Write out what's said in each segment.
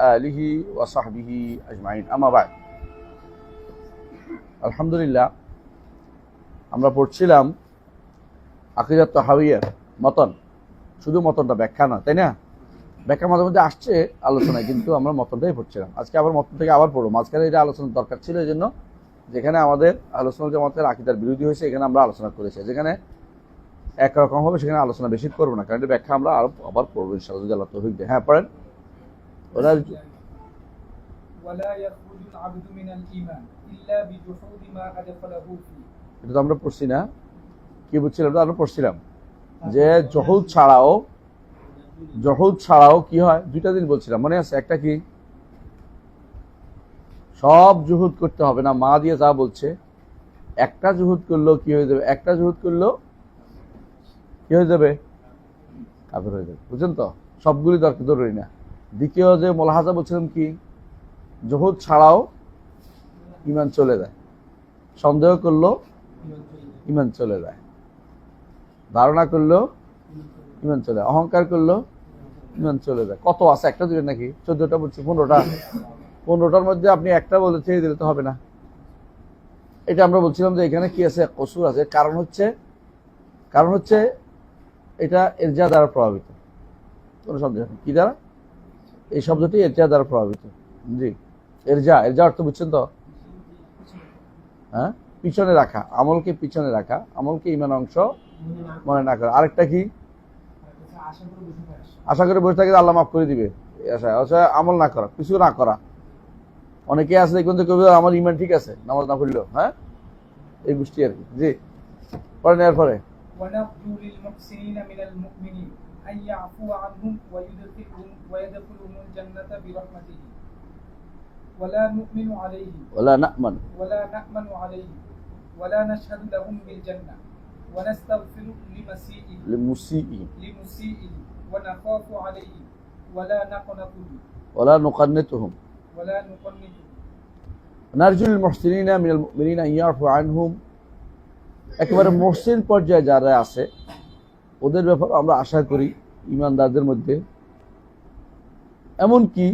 আলিহি ওয়া সাহবিহি আজমাইন, আম্মা বা'দ। আলহামদুলিল্লাহ, আমরা পড়ছিলাম আকিদাত তাহাউইয়ার মতন, শুধু মতনটা ব্যাখ্যা না, তাই না? ব্যাখ্যা মাঝে মধ্যে আসছে আলোচনায়, কিন্তু আমরা মতনটাই পড়ছিলাম। আজকে আবার মতন থেকে আবার পড়বো। মাঝখানে এটা আলোচনার দরকার ছিল, এই জন্য যেখানে আমাদের আলোচনা জামাতের আকিদার বিরোধী হয়েছে এখানে আমরা আলোচনা করেছি। যেখানে একরকম হবে সেখানে আলোচনা বেশি করবো না, কারণ এটা ব্যাখ্যা আমরা আবার পড়বো ইনশাআল্লাহ, যদি আল্লাহ তৌফিক দেয়। হ্যাঁ, পড়েন। এটা তো আমরা পড়ছি না? কি বুঝছিলাম? আমরা পড়ছিলাম যে জহুদ ছাড়াও কি হয়, দুইটা দিন বলছিলাম, মনে আছে? একটা কি, সব জুহুদ করতে হবে না, মা দিয়ে যা বলছে, একটা জুহুদ করলো কি হয়ে যাবে, একটা জুহুদ করলো কি হয়ে যাবে, কাফের হয়ে যাবে। বুঝছেন তো? সবগুলি দরকার জরুরি না। দ্বিতীয় যে মোলাহাজা বলছিলাম কি, জহুদ ছাড়াও ইমান চলে যায়, সন্দেহ করলো ইমান চলে যায়, ধারণা করলো ইমান চলে যায়, অহংকার করলো ইমান চলে যায়। কত আছে? একটা দিবেন নাকি? 14টা বলছি, 15টার মধ্যে আপনি একটা বলে ছেড়ে দিলে তো হবে না। এটা আমরা বলছিলাম যে এখানে কি আছে, কসুর আছে। কারণ হচ্ছে এটা ইরজা দ্বারা প্রভাবিত, কোনো সন্দেহ নেই। কি দ্বারা? এই শব্দটি ইরজা দ্বারা প্রভাবিত। জি, ইরজা অর্থ বুঝছেন তো? হ্যাঁ, পিছনে রাখা, আমলকে পিছনে রাখা, আমলকে ইমান অংশ মনে না করা। আরেকটা কি, আশা করে বসে থাকে আল্লাহ মাফ করে দিবে, আমল না করা, কিছু না করা। অনেকে আছে দেখবেন তো, কবি আমার ইমান ঠিক আছে, নামাজ না পড়লেও। হ্যাঁ, এই গোষ্ঠী আর কি। জি, পরে নেওয়ার পরে ولا نأمن ولا نشهد لهم بالجنة ونستغفر لمسيئهم ونخاف عليهم ولا نقنطهم نرجو للمحسنين من المؤمنين أن يعفو عنهم। একেবারে মুহসিন পর্যায়ে যারা আছে ওদের ব্যাপারে আমরা আশা করি, ঈমানদারদের মধ্যে, এমনকি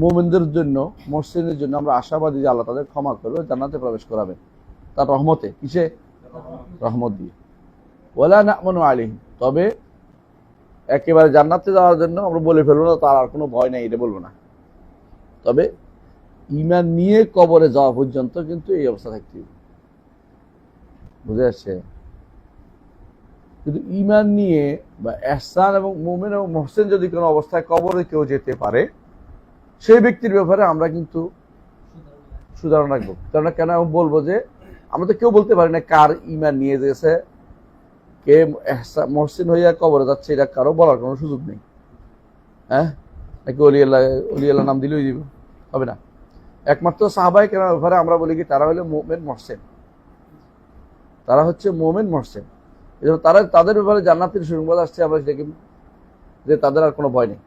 মুমিনদের জন্য, মুহসিনের জন্য আমরা আশাবাদী যে আল্লাহ তাদের ক্ষমা করবে, জান্নাতে প্রবেশ করাবেন তার রহমতে। কিসে? রহমত দিয়ে। ওয়ালা না'মানু আলাইহিম, তবে একেবারে জান্নাতে যাওয়ার জন্য আমরা বলে ফেলবো না তার আর কোনো ভয় নেই, এটা বলবো না। তবে ঈমান নিয়ে কবরে যাওয়া পর্যন্ত কিন্তু এই অবস্থা থাকতে হবে। বুঝে আসছে? কিন্তু ঈমান নিয়ে বা ইহসান এবং মুমিন এবং মুহসিন যদি কোনো অবস্থায় কবরে কেউ যেতে পারে, সেই ব্যক্তির ব্যাপারে আমরা কিন্তু সুধারণ রাখবো। কেন আমি বলবো যে আমরা তো কেউ বলতে পারি না কার ঈমান নিয়ে গেছে, কে মুহসিন হইয়া কবরে যাচ্ছে, এটা কারো বলার কোনো সুযোগ নেই। হ্যাঁ, নাকি অলিয়াল্লাহ নাম দিলেই দিব? হবে না। একমাত্র সাহাবায়ে কেরামের ব্যাপারে আমরা বলি কি, তারা হলো মুমিন মুহসিন, তারা হচ্ছে মুমিন মুহসিন। তাদের ব্যাপারে জান্নাতের সুসংবাদ আসছে, আমরা দেখি যে তাদের আর কোনো ভয় নেই।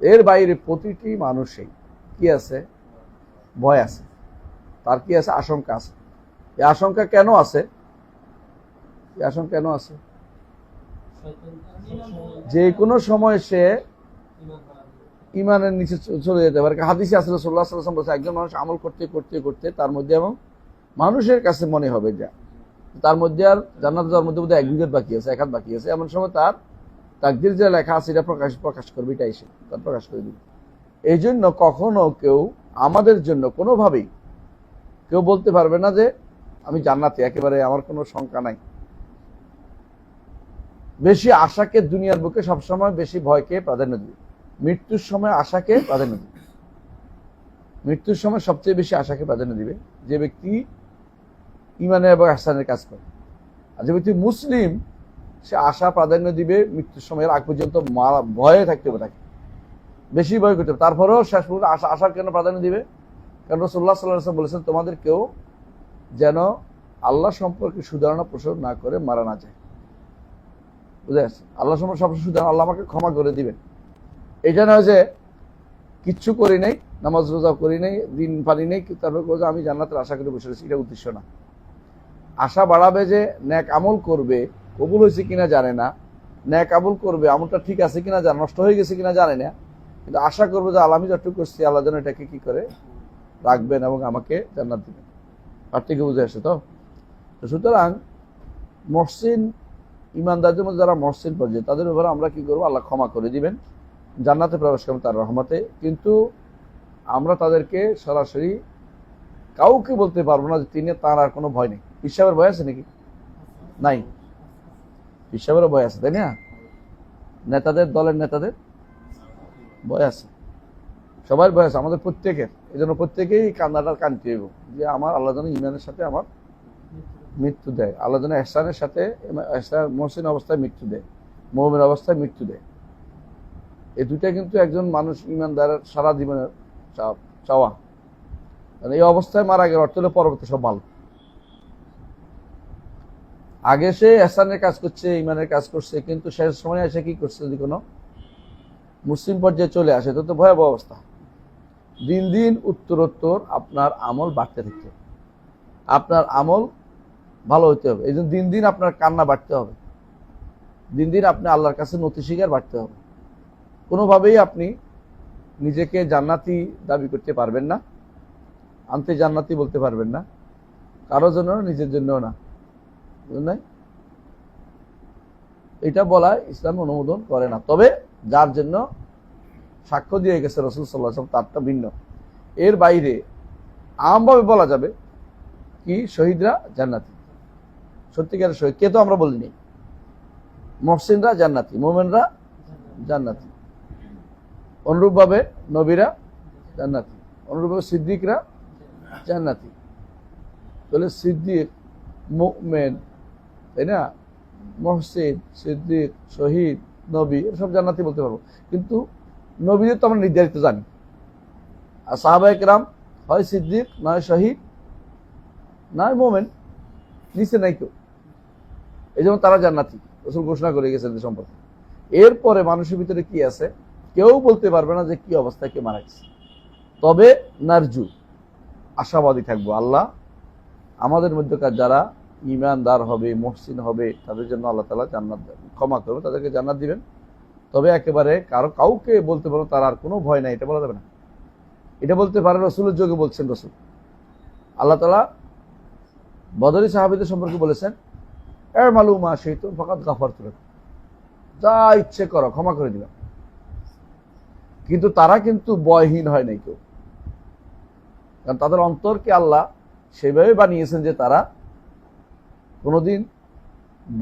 এর বাইরে প্রতিটি মানুষই কি আছে, ভয় আছে, তার কি আছে, আশঙ্কা আছে। এই আশঙ্কা কেন আছে? যে কোনো সময় সে ইমানের নিচে চলে যেতে পারে। হাদিসে আছে রাসূলুল্লাহ সাল্লাল্লাহু আলাইহি ওয়াসাল্লাম বলেছেন, একজন মানুষ আমল করতে করতে করতে তার মধ্যে, এবং মানুষের কাছে মনে হবে যে তার মধ্যে আর জান্নাতে যাওয়ার মধ্যে এক বিঘত বাকি আছে, এক হাত বাকি আছে, এমন সময় তার তাকদীর যে লেখা আছে এটা প্রকাশ করবে, এটাই সে তার প্রকাশ করে দিবে। এই জন্য কখনো কেউ আমাদের জন্য কোনোভাবেই কেউ বলতে পারবে না যে আমি জান্নাতে, একেবারে আমার কোনো শঙ্কা নাই। বেশি আশাকে দুনিয়ার বুকে সবসময় বেশি ভয়কে প্রাধান্য দিবে, মৃত্যুর সময় আশাকে প্রাধান্য দিবে। মৃত্যুর সময় সবচেয়ে বেশি আশাকে প্রাধান্য দিবে যে ব্যক্তি ঈমানের এবং ইহসানের কাজ করে। আর যে ব্যক্তি মুসলিম, সে আশা প্রাধান্য দিবে মৃত্যুর সময়ের আগ পর্যন্ত ভয়ে থাকতে হবে, তাকে বেশি ভয় করতে হবে। তারপরেও শেষ পর্যন্ত আশা কেন প্রাধান্য দিবে? কারণ রাসূলুল্লাহ সাল্লাল্লাহু আলাইহি ওয়াসাল্লাম বলেছেন, তোমাদের কেউ যেন আল্লাহ সম্পর্কে সুধারণা পোষণ না করে মারা না যায়। বুঝে আসছে? আল্লাহ সম্পর্কে সবসময় সুধারণা, আল্লাহ আমাকে ক্ষমা করে দিবেন। এটা নয় যে কিচ্ছু করি নাই, নামাজ রোজা করি নাই, দিন পানি নেই, তারপর আমি জান্নাতের আশা করে বসে রয়েছি, এটা উদ্দেশ্য না। আশা বাড়াবে যে নেক আমল করবে, কবুল হয়েছে কিনা জানে না, নেক আমল করবে, আমলটা ঠিক আছে কিনা জানে, নষ্ট হয়ে গেছে কিনা জানে না, কিন্তু আশা করবো যে আল্লাহ আমি যতটুকু করছি আল্লাহ যেন এটাকে কি করে রাখবেন এবং আমাকে জান্নাত দিবেন। আর থেকে বুঝে আসে তো। সুতরাং মহসিন ইমানদারদের মধ্যে যারা মহসিন পর্যায়ে তাদের ব্যাপারে আমরা কি করবো, আল্লাহ ক্ষমা করে দিবেন, জান্নাতে প্রবেশ করবেন তার রহমতে। কিন্তু আমরা তাদেরকে সরাসরি কাউকে বলতে পারবো না যে তিনি, তার আর কোনো ভয় নেই। পিসাবের ভয় আছে নাকি? নাই। পিসাবেরও ভয় আছে, তাই না? নেতাদের, দলের নেতাদের ভয় আছে, সবার ভয় আছে, আমাদের প্রত্যেকের। এই জন্য প্রত্যেকেই কান্নাটার কানতে হইব যে আমার আল্লাহ যেন ইমানের সাথে আমার মৃত্যু দেয়, আল্লাহ যেন এহসানের সাথে মহসিন অবস্থায় মৃত্যু দেয়, মুমিন অবস্থায় মৃত্যু দেয়। এই দুইটা কিন্তু একজন মানুষ ইমানদারের সারা জীবনের চাওয়া। মানে এই অবস্থায় মারা গেলে অর্থ হলে পরবর্তী সব ভালো। আগে সে এহসানের কাজ করছে, ইমানের কাজ করছে, কিন্তু শেষ সময় এসে কি করছে, যদি কোনো মুসলিম পর্যায়ে চলে আসে তো ভয়াবহ অবস্থা। দিন দিন উত্তরোত্তর আপনার আমল বাড়তে থাকছে, আপনার আমল ভালো হইতে হবে। এই জন্য দিন দিন আপনার কান্না বাড়তে হবে, দিন দিন আপনি আল্লাহর কাছে নতি স্বীকার বাড়তে হবে। কোনোভাবেই আপনি নিজেকে জান্নাতি দাবি করতে পারবেন না, আনতে জান্নাতি বলতে পারবেন না, কারোর জন্য নিজের জন্য না, বুঝলেন? এটা বলা ইসলাম অনুমোদন করে না। তবে যার জন্য সাক্ষ্য দিয়ে গেছে রাসূল সাল্লাল্লাহু আলাইহি ওয়াসাল্লাম তারটা ভিন্ন। এর বাইরে আমভাবে বলা যাবে কি শহীদরা জান্নাতি, সত্যিকারের শহীদ কে তো আমরা বলিনি। মুহসিনরা জান্নাতি, মুমিনরা জান্নাতি। অনুরূপভাবে নবীরা জান্নাতি, অনুরূপভাবে সিদ্দিকরা জান্নাতি। তাহলে সিদ্দিক, মুমিন, তাই না, মুহসিন, সিদ্দিক, শহীদ, নবী, সব জান্নাতি বলতে পারবো। কিন্তু নবীদের তো আমরা নির্ধারিত জানি, আর সাহাবায়ে কেরাম হয় সিদ্দিক, নয় শহীদ, নয় মুমিন, নিচে নাই কেউ। এই জন্য তারা জান্নাতি রাসূল ঘোষণা করে গেছেন যে সম্পর্কে। এরপরে মানুষের ভিতরে কি আছে কেউ বলতে পারবে না যে কি অবস্থায় কে মারা গেছে। তবে নারজু, আশাবাদী থাকবো, আল্লাহ আমাদের মধ্যকার যারা ঈমানদার হবে, মুহসিন হবে, তাদের জন্য আল্লাহ তাআলা জান্নাত ক্ষমা করবে, তাদেরকে জান্নাত দিবেন। তবে একেবারে কাউকে বলতে পারবো তার আর কোনো ভয় নাই, এটা বলা যাবে না। এটা বলতে পারে রাসূলের যোগে বলছেন রাসূল। আল্লাহ তাআলা বদরি সাহাবীদের সম্পর্কে বলেছেন, ই'মালু মা শি'তুম ফাকাদ গাফারতু লাকুম, যা ইচ্ছে করো ক্ষমা করে দিলাম। কিন্তু তারা কিন্তু ভয়হীন হয় নাই কেউ, কারণ তাদের অন্তরকে আল্লাহ সেভাবে বানিয়েছেন যে তারা কোনোদিন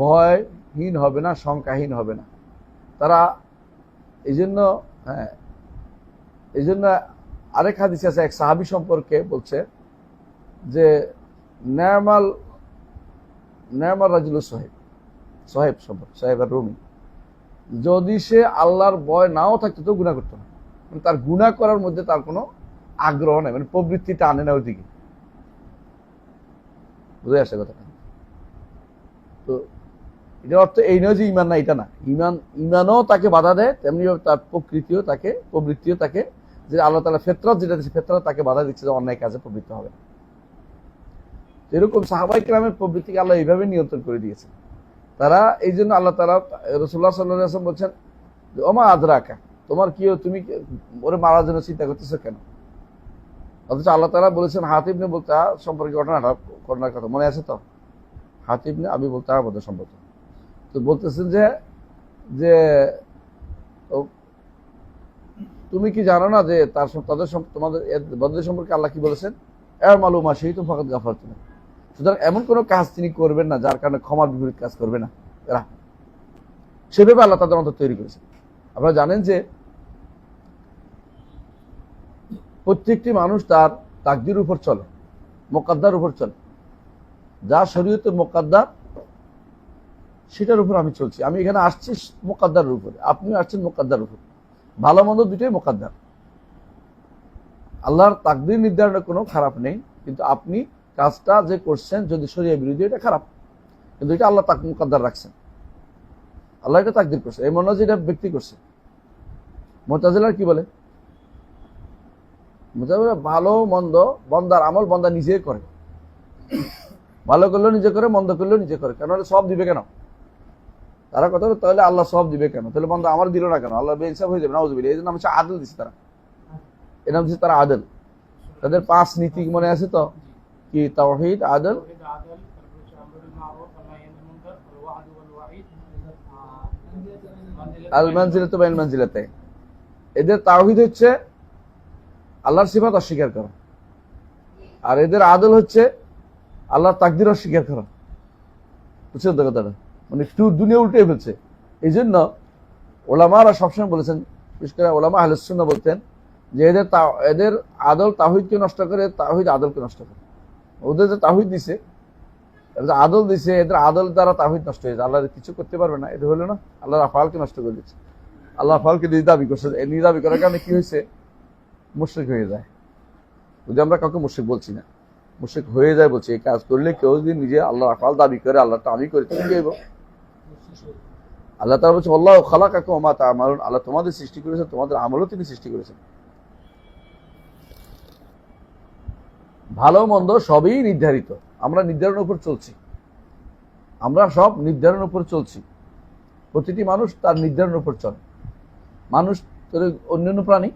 ভয়হীন হবে না, শঙ্কাহীন হবে না। তারা এই জন্য আরেক হাদিস আছে, এক সাহাবী সম্পর্কে বলছে যে নেমাল রাজুল সোহেব সম্পর্কে, সোহেব আর রুমি, যদি সে আল্লাহর ভয় নাও থাকতো তো গুনাহ করতো না। মানে তার গুনাহ করার মধ্যে তার কোনো আগ্রহ নেই, মানে প্রবৃত্তিটা আনে না ওইদিকে। বুঝে আসে কথাটা? তো এটার অর্থ এই নয় যে ইমান না, এটা না। ইমানও তাকে বাধা দেয়, তেমনি তার প্রবৃত্তিও তাকে যে আল্লাহ তাআলা ফিতরাত যেটা দিচ্ছে, ফিতরাত তাকে বাধা দিচ্ছে যে অন্যায় কাজে প্রবৃত্ত হবে। এরকম সাহাবায়ে কেরামের প্রবৃত্তিকে আল্লাহ এইভাবে নিয়ন্ত্রণ করে দিয়েছেন। তারা এই জন্য আল্লাহ তাআলা রাসূলুল্লাহ সাল্লাল্লাহু আলাইহি ওয়াসাল্লাম বলছেন, ওমা আদরাকা, তোমার কি, তুমি ওরে মারার জন্য চিন্তা করতেছো কেন? অথচ আল্লাহ তাআলা বলেছেন হাতিব ইবনে বুলতাহ সম্পর্কে ঘটনার কথা মনে আছে তো? হাতিব ইবনে আবি বুলতাহ সম্পর্কে তো বলতেছেন যে তুমি কি জানো না যে তোমাদের বদর সম্পর্কে আল্লাহ কি বলেছেন, ই'মালু মা শি'তুম ফাকাদ গাফারতু লাকুম। সুতরাং এমন কোনো কাজ তিনি করবেন না যার কারণে ক্ষমার বিপরীত কাজ করবে না এরা। সেভাবে আল্লাহ তাদের অন্তর তৈরি করেছেন। আপনারা জানেন যে প্রত্যেকটি মানুষ তার তাকদীর উপর চলে, মুকদ্দার উপর চলে। যা শরীয়তে মুকদ্দার সেটার উপর আমি চলছি। আমি এখানে আসছি মুকদ্দারের উপরে, আপনি আসছেন মুকদ্দারের উপর। ভালো মন্দ দুটোই মুকদ্দার। আল্লাহর তাকদীর নির্ধারণে কোনো খারাপ নেই, কিন্তু আপনি কাজটা যে করছেন যদি শরীয়ত বিরোধী, এটা খারাপ। কিন্তু এটা আল্লাহ মুকদ্দার রাখছেন, আল্লাহ এটা তাকদীর করছে। এই মনে হয় যে এটা ব্যক্তি করছে। মুতাজিলার কি বলে? মুতাজিলা ভালো মন্দ বন্দার আমল বন্দা নিজে করে, ভালো করলেও নিজে করে, মন্দ করলেও নিজে করে। কেন? সব দিবে কেন? তারা কথা বলে তাহলে আল্লাহ সব দিবে কেন, তাহলে বন্ধু আমার দিল না কেন, আল্লাহ বেইনসাফ হয়ে যাবে না, নাউযুবিল্লাহ। এই জন্য হচ্ছে আদল দিচ্ছে তারা, এর নাম হচ্ছে তারা আদল। তাদের 5 নীতি মনে আছে তো, কি তাওহীদ, আদল, আল মানজিলাতু বাইনাল মানজিলাতাইন। এদের তাওহীদ হচ্ছে আল্লাহর সিফাত অস্বীকার করা, আর এদের আদল হচ্ছে আল্লাহর তাকদির অস্বীকার করা। বুঝছেন তো কথাটা? মানে একটু দুনিয়া উল্টে ফেলছে। এই জন্য ওলামারা সবসময় বলেছেন, বিশেষ করে ওলামা আহলে সুন্নাহ বলতেন যে এদের আদল তাওহীদকে নষ্ট করে, তাওহীদ আদলকে নষ্ট করে। ওদের যে তাওহীদ দিছে, আদল দিছে, এদের আদল দ্বারা তাওহীদ নষ্ট হয়েছে, আল্লাহ কিছু করতে পারবে না, এটা হলো না, আল্লাহর আফআলকে নষ্ট করে দিচ্ছে। আল্লাহ আফআলকে নিজ দাবি করছে, এই নিজ দাবি করার কারণে কি হয়েছে, মুশরিক হয়ে যায়। যদি আমরা কাউকে মুশরিক বলছি না, মুশরিক হয়ে যায় বলছি। এই কাজ করলে কেউ যদি নিজে আল্লাহর আফআল দাবি করে, আল্লাহ দাবি করে, তুমি যাইব। আল্লাহ তাআলা বলছে আল্লাহু খালাকাকুম ওয়া মা তা'মালুন, আল্লাহ তোমাদের সৃষ্টি করেছেন, তোমাদের আমলও তিনি সৃষ্টি করেছেন। ভালো মন্দ সবই নির্ধারিত, আমরা নির্ধারণের উপর চলছি, আমরা সব নির্ধারণের উপর চলছি। প্রতিটি মানুষ তার নির্ধারণের উপর চলে। মানুষ অন্যান্য প্রাণী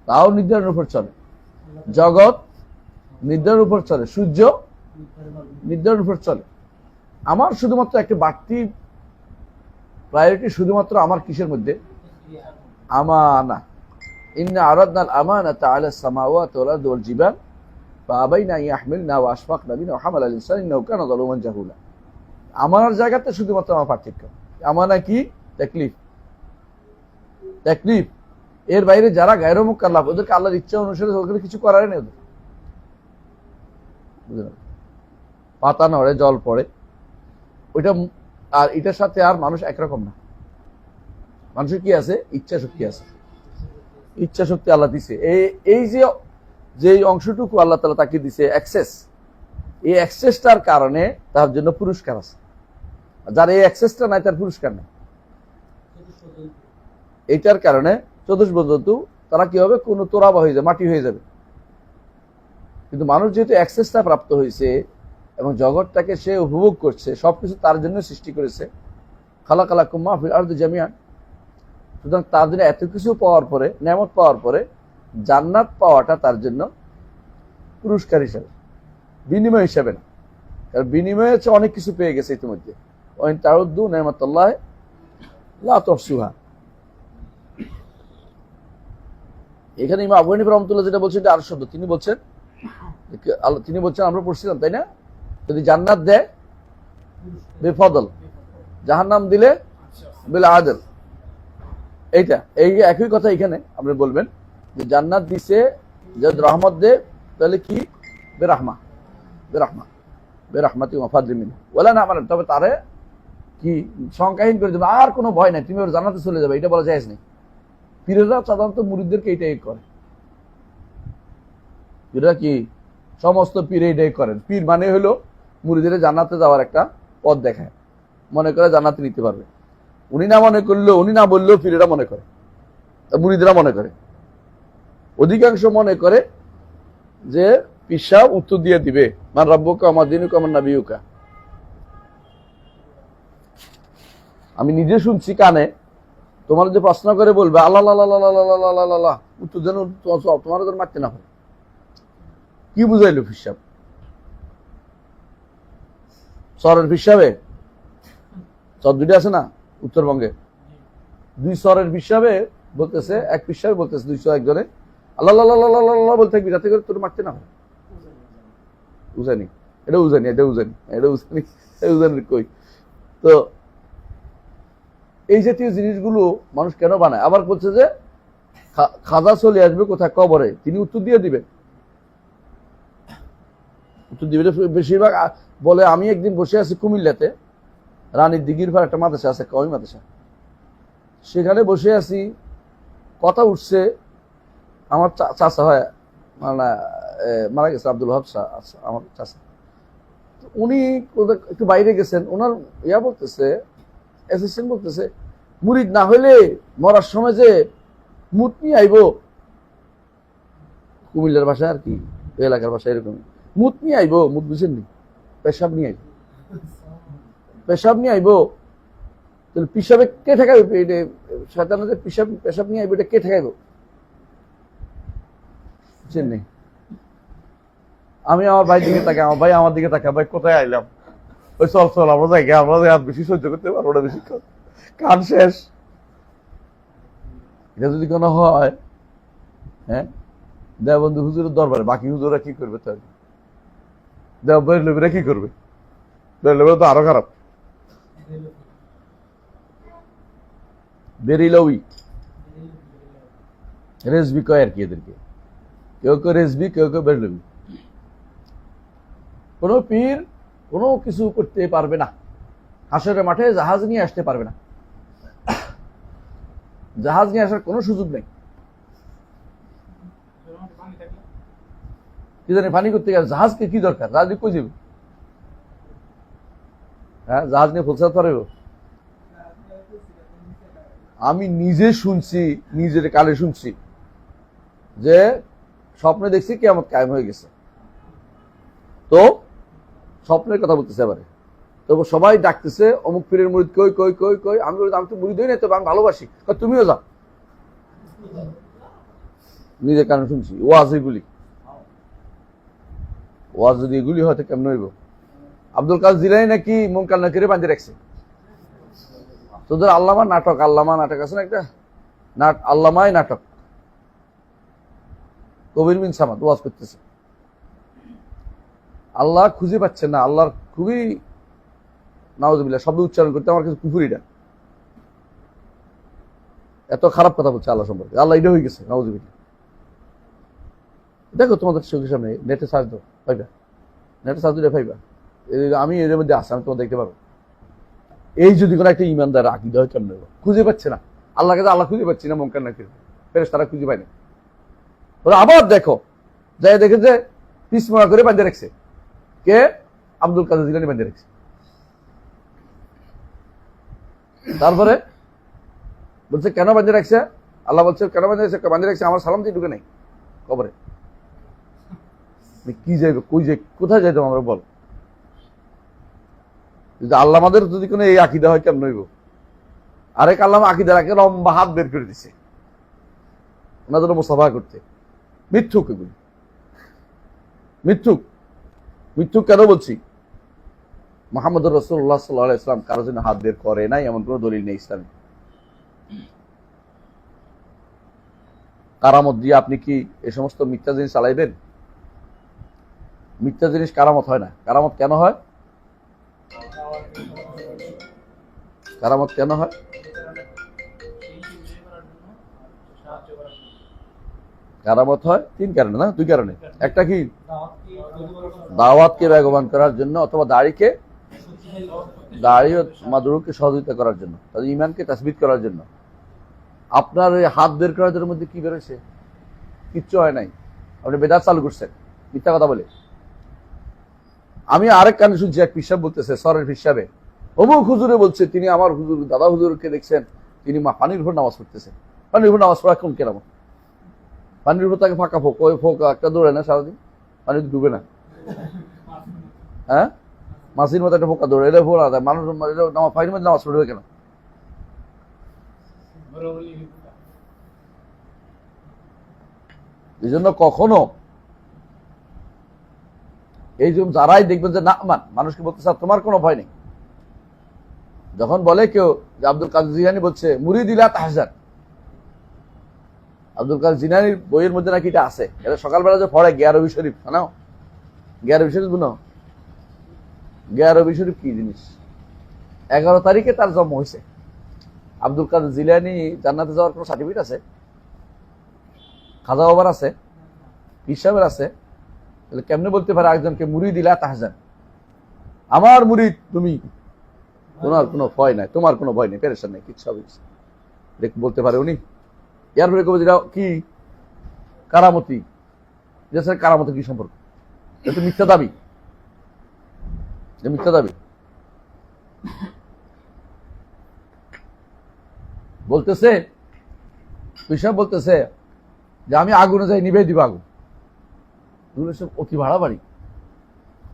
তাও নির্ধারণের উপর চলে, জগৎ নির্ধারণের উপর চলে, সূর্য নির্ধারণের উপর চলে। আমার শুধুমাত্র একটা বাড়তি প্রায়োরিটি শুধুমাত্র আমার কিসের মধ্যে, আমানা। ইন্না আরাদনাল আমানাতা আলাস সামাওয়াতি ওয়াল আরদি ওয়াল জিবাল ফাআবাইনা আন ইয়াহমিলনা ওয়া আশফাকনা বিহা ওয়া হামালাল ইনসানু ইন্নাহু কানা যালুমান জাহুলা। আমানার জায়গাতে শুধুমাত্র আমার পার্থক্য। আমানা কি? তাকলিফ। তাকলিফ এর বাইরে যারা গায়রে মুকাল্লাফ, ওদেরকে আল্লাহর ইচ্ছা অনুসারে ওখানে কিছু করার নেই ওদের। বুঝলেন? পাতা নড়ে, জল পড়ে, ওইটা আর এটার সাথে আর মানুষ একরকম না। মানুষের কি আছে? ইচ্ছা শক্তি আছে। ইচ্ছা শক্তি আল্লাহ দিছে। এই যে অংশটুকু আল্লাহ তাআলা তাকে দিছে অ্যাক্সেস, এই অ্যাক্সেসটার কারণে তার জন্য পুরস্কার আছে। যার এই অ্যাক্সেসটা নাই তার পুরস্কার নেই। এইটার কারণে চতুষ্পদ তারা কি হবে, কোন তোরাবা হয়ে যাবে, মাটি হয়ে যাবে। কিন্তু মানুষ যেহেতু অ্যাক্সেসটা প্রাপ্ত হয়েছে এবং জগৎটাকে সে উপভোগ করছে, সবকিছু তার জন্য সৃষ্টি করেছে, খালাকালাকুম মা ফিল আরদি জামিআন। সুতরাং তার জন্য এত কিছু পাওয়ার পরে, নেয়ামত পাওয়ার পরে জান্নাত পাওয়াটা তার জন্য পুরস্কার হিসাবে, বিনিময় হিসাবে না। কারণ বিনিময়ে হচ্ছে অনেক কিছু পেয়ে গেছে ইতিমধ্যে। ওয়াইন তাউদ্দু নি'মাতাল্লাহি লা তুহসুহা। এখানে ইমাম আবু হানিফা রাহমাতুল্লাহ যেটা বলছেন এটা আর শব্দ। তিনি বলছেন আমরা পড়ছিলাম তাই না, যদি জান্নাত দেয় বেফদল, জাহান্নাম দিলে বিল আদল। এইটা এই একই কথা এখানে আপনি বলবেন যে জান্নাত দিছে, যদি রহমত দে তাহলে কি বেরাহমা, বেরাহমা, বেরাহমাতি ওয়া ফাদলি মিন ওয়ালা না মানে, তবে তারে কি সংখ্যাহীন করে দেবে, আর কোনো ভয় নাই, তুমি ওর জান্নাতে চলে যাবে, এটা বলা জায়েজ নেই। পীরেরা সাধারণত মুরিদদেরকে এইটাই করে। পীরেরা কি সমস্ত পীর এইটাই করেন। পীর মানে হলো মুরিদের জান্নাতে যাওয়ার একটা পথ দেখায়, মনে করে জান্নাতে নিতে পারবে। উনি না মনে করলেও, উনি না বললেও পীরেরা মনে করে, মুরিদরা মনে করে, অধিকাংশ মনে করে যে পীর সাহেব উত্তর দিয়ে দিবে, মান রাব্বুকা ওয়া মা দীনুকা ওয়া মান নাবিয়ুকা। আমি নিজে শুনছি কানে, তোমার যে প্রশ্ন করে বলবে আল্লাহ আল্লাহ, উত্তর যেন তোমার যেন মারতে না হয়। কি বুঝাইলো পীর সাহেব? সরের পীর সাহেবে সর দুইটা আছে না উত্তরবঙ্গে, 2 সরের পীর সাহেবে বলতেছে, এক পীর সাহেব বলতেছে 200 একজনে আল্লাহ আল্লাহ বলতে থাকবি যাতে করে তোর মারতে না হয়। উজানি, এটা উজানি, এটা উজানি, এটা উজানি, উজানি কই। তো এই জাতীয় জিনিসগুলো মানুষ কেন বানায়? আবার বলছে যে খাজা চলে আসবে কোথায়, কবরে, তিনি উত্তর দিয়ে দিবে, উত্তর দিবে। বেশিরভাগ বলে আমি একদিন বসে আছি কুমিল্লাতে, রানীর দিঘির পর একটা মাদ্রাসা আছে, কওমি মাদ্রাসা, সেখানে বসে আছি, কথা উঠছে, আমার চাচা হয় মানে মারা গেছে, আব্দুল ওয়াহাব আমার চাচা, উনি একটু বাইরে গেছেন, ওনার ইয়া বলতেছে, অ্যাসিস্ট্যান্ট বলতেছে মুরিদ না হইলে মরার সময় যে মুত নিয়ে আইব, কুমিল্লার ভাষায় আর কি, এলাকার ভাষায় এরকম, মুত নিয়ে আইব, মুত বুঝেননি, পেশাব নিয়ে আইব, পেশাব নিয়ে আইব, তাহলে পিসাবে কে ঠেকাইবে? শয়তানের পেশাব নিয়ে আইবে, এটা কে ঠেকাইব? বুঝছেন নি? আমি আমার ভাই দিকে তাকাই, আমার ভাই আমার দিকে তাকাই, ভাই কোথায় আইলাম? ওই চল চল আমরা যাই, আমরা আর বেশি সহ্য করতে পারবো না, বেশি কান শেষ। এটা যদি কোনো হয়, হ্যাঁ, দেওবন্দি হুজুরের দরবারে বাকি হুজুরা কি করবে? তাহলে দেওবন্দিরা কি করবে? বেরলভি তো আরো খারাপ। বেরিলভি রেজবি কয় আর কি এদেরকে, কেউ কেউ রেজবি, কেউ কেউ বেরলভি। কোন পীর কোনো কিছু করতে পারবে না, হাসরের মাঠে জাহাজ নিয়ে আসতে পারবে না, জাহাজ নিয়ে আসার কোনো সুযোগ নেই। কি জানি পানি করতে গেলে জাহাজকে কি দরকার? জাহাজ কই যাবে? হ্যাঁ, জাহাজ নিয়ে পৌঁছাতে পারবে? আমি নিজে শুনছি, নিজের কানে শুনছি যে স্বপ্নে দেখছি কিয়ামত কায়েম হয়ে গেছে। তো স্বপ্নের কথা বলতেছে এবারে, তো সবাই ডাকতেছে অমুক পীরের মুরিদ কই কই কই কই। আমি তো মুরিদ হই না, তো আমি ভালোবাসি। তুমিও যাও। নিজের কানে শুনছি ওয়াজ, এগুলি ওয়াজ যদি এগুলি হয় তো কেমন হইব? আব্দুল কাদের জিলানী নাকি মুনকার নাকিরে বাঁধে রাখছে। তোদের আল্লামা নাটক আছে না একটা, আল্লামাই নাটক। কবির বিন সামাদ ওয়াজ করতেছে, আল্লাহ খুঁজে পাচ্ছেন না। আল্লাহর খুবই নাউজুবিল্লাহ শব্দ উচ্চারণ করতে আমার কাছে কুফুরিটা, এত খারাপ কথা বলছে আল্লাহ সম্পর্কে। আল্লাহ এটা হয়ে গেছে, নাউজুবিল্লাহ। দেখো তোমাদের চোখের সামনে, নেটে সার্চ দাও, পাইবা। নেটে সার্চ দিলে পাইবা। আমি এর মধ্যে আসি, আমি তোমার দেখতে পারবো। এই যদি কোনো একটা ইমানদার আকীদা হয়, কেমন খুঁজে পাচ্ছে না আল্লাহকে, আল্লাহ খুঁজে পাচ্ছি না, মুনকার নাকির ফেরেশতারা খুঁজে পায় না। ওরা আবার দেখো, যাই দেখে যে পিসমোড়া করে বাঁধে রাখছে। কে? আব্দুল কাদের জিলানী বাঁধে রাখছে। তারপরে বলছে কেন বাঁধে রাখছে? আল্লাহ বলছে কেন বাঁধে রাখছে? বাঁধে রাখছে আমার সালাম দিয়ে ঢুকে নাই কবরে। কি যাইবে, কই যাই, কোথায় যাইতাম আমরা? বল, যদি আল্লাহ আমাদের যদি কোনো এই আকীদা হয়, কেমন হইব? আরেক আল্লামা আকীদা রাখে, লম্বা হাত বের করে দিছে ওনাদের মুসাফা করতে। মিথ্যুক এগুলি, মিথ্যুক। মিথ্যুক কেন বলছি? মুহাম্মদ রাসূলুল্লাহ সাল্লাল্লাহু আলাইহি ওয়াসাল্লাম কারোর জন্য হাত বের করে নাই, এমন কোনো দলিল নেই ইসলামে। কারামত দিয়ে আপনি কি এই সমস্ত মিথ্যা জিনিস চালাইবেন? মিথ্যা জিনিস কারামত হয় না। কারামত কেন হয়? কারামত কেন হয়? কারামত হয় তিন কারণে, না দুই কারণে। একটা কি? দাওয়াতকে বেগবান করার জন্য, অথবা দাড়ি ও মাদরুকে সহযোগিতা করার জন্য, তাদের ইমানকে তাসবিত করার জন্য। আপনার ওই হাত বের করার মধ্যে কি বেরোছে? কিচ্ছু হয় নাই, আপনি বেদাত চালু করছেন মিথ্যা কথা বলে। আমি আরেক কানে শুনছি, এক পিসাব বলতেছে, সরের পিসাবে অমুক হুজুরে বলছে, তিনি আমার হুজুর দাদা হুজুরকে দেখছেন, তিনি পানির উপর নামাজ পড়তেছেন। পানির উপর নামাজ পড়া কোন কেরাম? পানির উপর তাকে ফাঁকা ফোক, ওই ফোক একটা দৌড়ে না সারাদিন, পানি ডুবে না। হ্যাঁ, মাসির মতো একটা ফোকা দৌড়ে, এটা ফোড়া দেয় মানুষ। পানির মধ্যে নামাজ পড়বে কেন? এই জন্য কখনো এই জন্য যারাই দেখবেন যে না মানুষকে বলতে স্যার তোমার কোনো ভয় নেই, যখন বলে কেউ যে আব্দুল কাদের জিলানী বলছে মুরিদিলা তাহজান, আব্দুল কাদের জিলানীর বইয়ের মধ্যে নাকি এটা আছে। এটা সকালবেলা যে পড়ে গিয়ারবি শরীফ, শোনাও গিয়ারবি শরীফ বুনো? গিয়ারবি শরীফ কি জিনিস? 11 তারিখে তার জন্ম হয়েছে। আব্দুল কাদের জিলানী জান্নাতে যাওয়ার কোনো সার্টিফিকেট আছে? খাজা বাবার আছে? পীর সাহেবের আছে? তাহলে কেমনে বলতে পারে একজনকে মুরিদিলা তাহজান? আমার মুরিদ তুমি, তোমার কোনো ভয় নাই, তোমার কোনো ভয় নেই, পেরেশান নেই, কিচ্ছু হবে বলতে পারে উনি? এরপরে কি কারামতি? কারামতি কি সম্পর্ক? এটা মিথ্যা দাবি, মিথ্যা দাবি। বলতেছে পিসাব বলতেছে যে আমি আগুনে যাই, নিভে দিব আগুন। অতি বাড়াবাড়ি।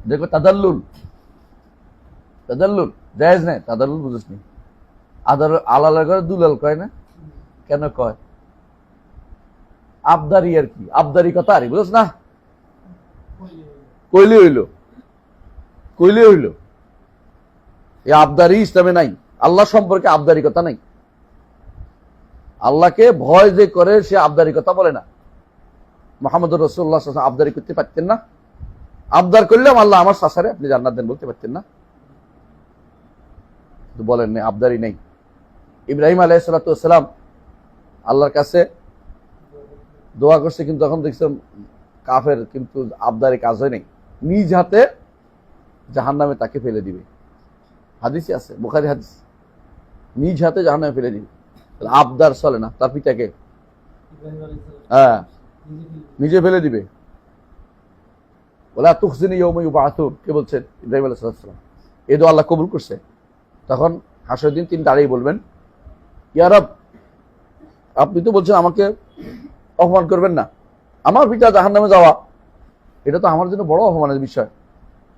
দেখো তাদাল্লুল, তাদাল্লুল জায়েজ নাই, তাদাল্লুল বুঝিস নি। আদার আলাদা করে দুলাল কয় না, কেন কয়? আবদারি আর কি, আবদারি কথা আর বুঝছ না, কইলে হইল। এই আবদারি ইসলামে নাই। আল্লাহ সম্পর্কে আবদারি কথা নাই। আল্লাহকে ভয় যে করে সে আবদারি কথা বলে না। মুহাম্মদ রাসূলুল্লাহ সাল্লাল্লাহু আলাইহি ওয়াসাল্লাম আবদারি করতে পারতেন না? আবদার করলাম আল্লাহ আমার সাসারে আপনি জান্নাত দেন বলতে পারতেন না? বলেন না, আবদারি নেই। ইব্রাহিম আলাইহিস সালাতু ওয়াস সালাম আল্লাহর কাছে দোয়া করছে, কিন্তু তখন দেখছেন কাফের, কিন্তু আবদারি কাজ হয় নাই। নিজ হাতে জাহান্নামে তাকে ফেলে দিবে। হাদিসে আছে, বুখারী হাদিস, নিজ হাতে জাহান্নামে ফেলে দিবে। আবদার চলে না। তার পিতাকে হ্যাঁ নিজে ফেলে দিবে। ওয়ালা তুখজিনি ইয়াওমা ইউবআসুন, কে বলছেন? ইব্রাহিম আলাইহিস সালাম। এই দোয়া আল্লাহ কবুল করছে। তখন হাসরের দিন তিনি দাঁড়িয়ে বলবেন, ইয়া রব, আপনি তো বলছেন আমাকে অপমান করবেন না, আমার পিতা জাহান্নামে যাওয়া এটা তো আমার জন্য বড় অপমানের বিষয়।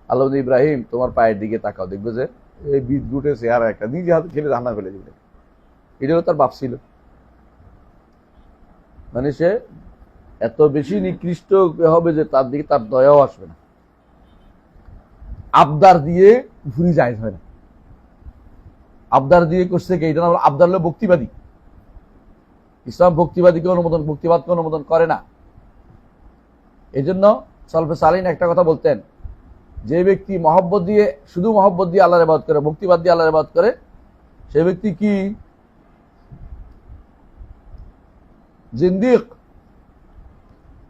আল্লাহ বলেন, ইব্রাহিম তোমার পায়ের দিকে তাকাও, দেখবে যে এই বিদ্যুটের চেহারা একটা নিজে হাতে খেলে জাহান্নামে ফেলে দিবে। এটা হলো তার বাপ ছিল। মানে সে এত বেশি নিকৃষ্ট হবে যে তার দিকে তার দয়াও আসবে না। আবদার দিয়ে ঘুরি যায় হয় না। আবদার দিয়ে করছে কি? এটা না, আবদার হলো ভক্তিবাদী। ইসলাম ভক্তিবাদীকে অনুমোদন, ভক্তিবাদকে অনুমোদন করে না। এই জন্য সালফে সালিন একটা কথা বলতেন, যে ব্যক্তি মহব্বত দিয়ে, শুধু মহব্বত দিয়ে আল্লাহর ইবাদত করে, ভক্তিবাদ দিয়ে আল্লাহর ইবাদত করে, সে ব্যক্তি কি জিন্দিক।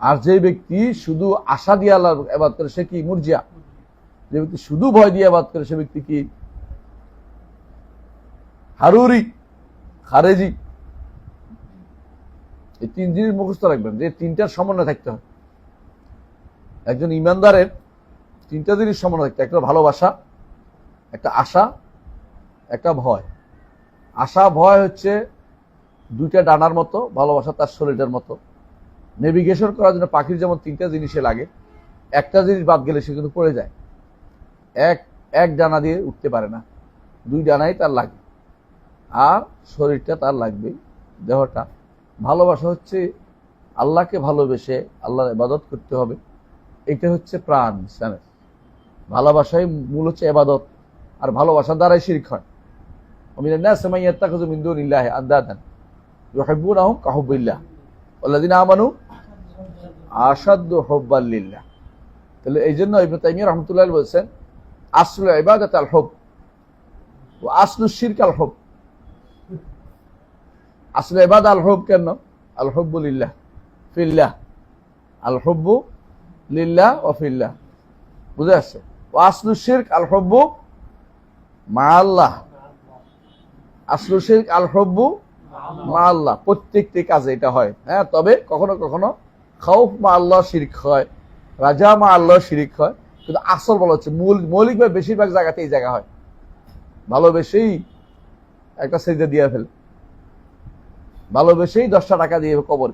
আর যে ব্যক্তি শুধু আশা দিয়ে আল্লাহর ইবাদত করে সে কি মুরজিয়া। যে ব্যক্তি শুধু ভয় দিয়ে ইবাদত করে সে ব্যক্তি কি হারুরি, খারেজি। এই তিন জিনিস মুখস্থ রাখবেন, যে তিনটার সমন্বয় থাকতে হয়। একজন ইমানদারের তিনটা জিনিস সমন্বয় থাকতে, একটা ভালোবাসা, একটা আশা, একটা ভয়। আশা ভয় হচ্ছে দুইটা ডানার মতো, ভালোবাসা তার শরীরের মতো। নেভিগেশন করার জন্য পাখির যেমন তিনটা জিনিসে লাগে, একটা জিনিস বাদ গেলে সে কিন্তু পড়ে যায়। এক ডানা দিয়ে উঠতে পারে না, দুই ডানাই তার লাগে। আর শরীরটা তার লাগবেই, দেহটা। ভালোবাসা হচ্ছে আল্লাহকে ভালোবেসে আল্লাহর ইবাদত করতে হবে, এটা হচ্ছে প্রাণ ইসলামের। ভালোবাসাই মূল হচ্ছে ইবাদত, আর ভালোবাসার দ্বারাই শিরক হয়। ومن الناس من يتخذ من دون الله اندادا يحبونهم كحب الله والذين آمنوا أشد حبا لله। তাহলে এই জন্য ইবনে তাইমিয়া রাহমাতুল্লাহ আলাইহি বলেছেন, আসলু ইবাদাত আল হুব ওয়া আসলু শিরক আল হুব। আসলে ইবাদত আল হুব কেন? আল হুব্বু লিল্লাহ ফিল্লাহ, আল হুব্বু লিল্লাহ ওয়া ফিল্লাহ, বুঝে আসছে? ওয়া আসলু শিরক আল হুব্বু মা আল্লাহ। আসলু শিরক আল হুব্বু মা আল্লাহ। প্রত্যেকটি কাজে এটা হয়, হ্যাঁ। তবে কখনো কখনো খাউফ মা আল্লাহ শিরক হয়, রাজা মা আল্লাহ শিরক হয়, কিন্তু আসল বলা হচ্ছে মৌলিকভাবে বেশিরভাগ জায়গাতে এই জায়গা হয়। ভালোবেসেই একটা সেজদা দিয়ে ফেলে, ভালোবেসেই 10টা টাকা দিয়ে কবর,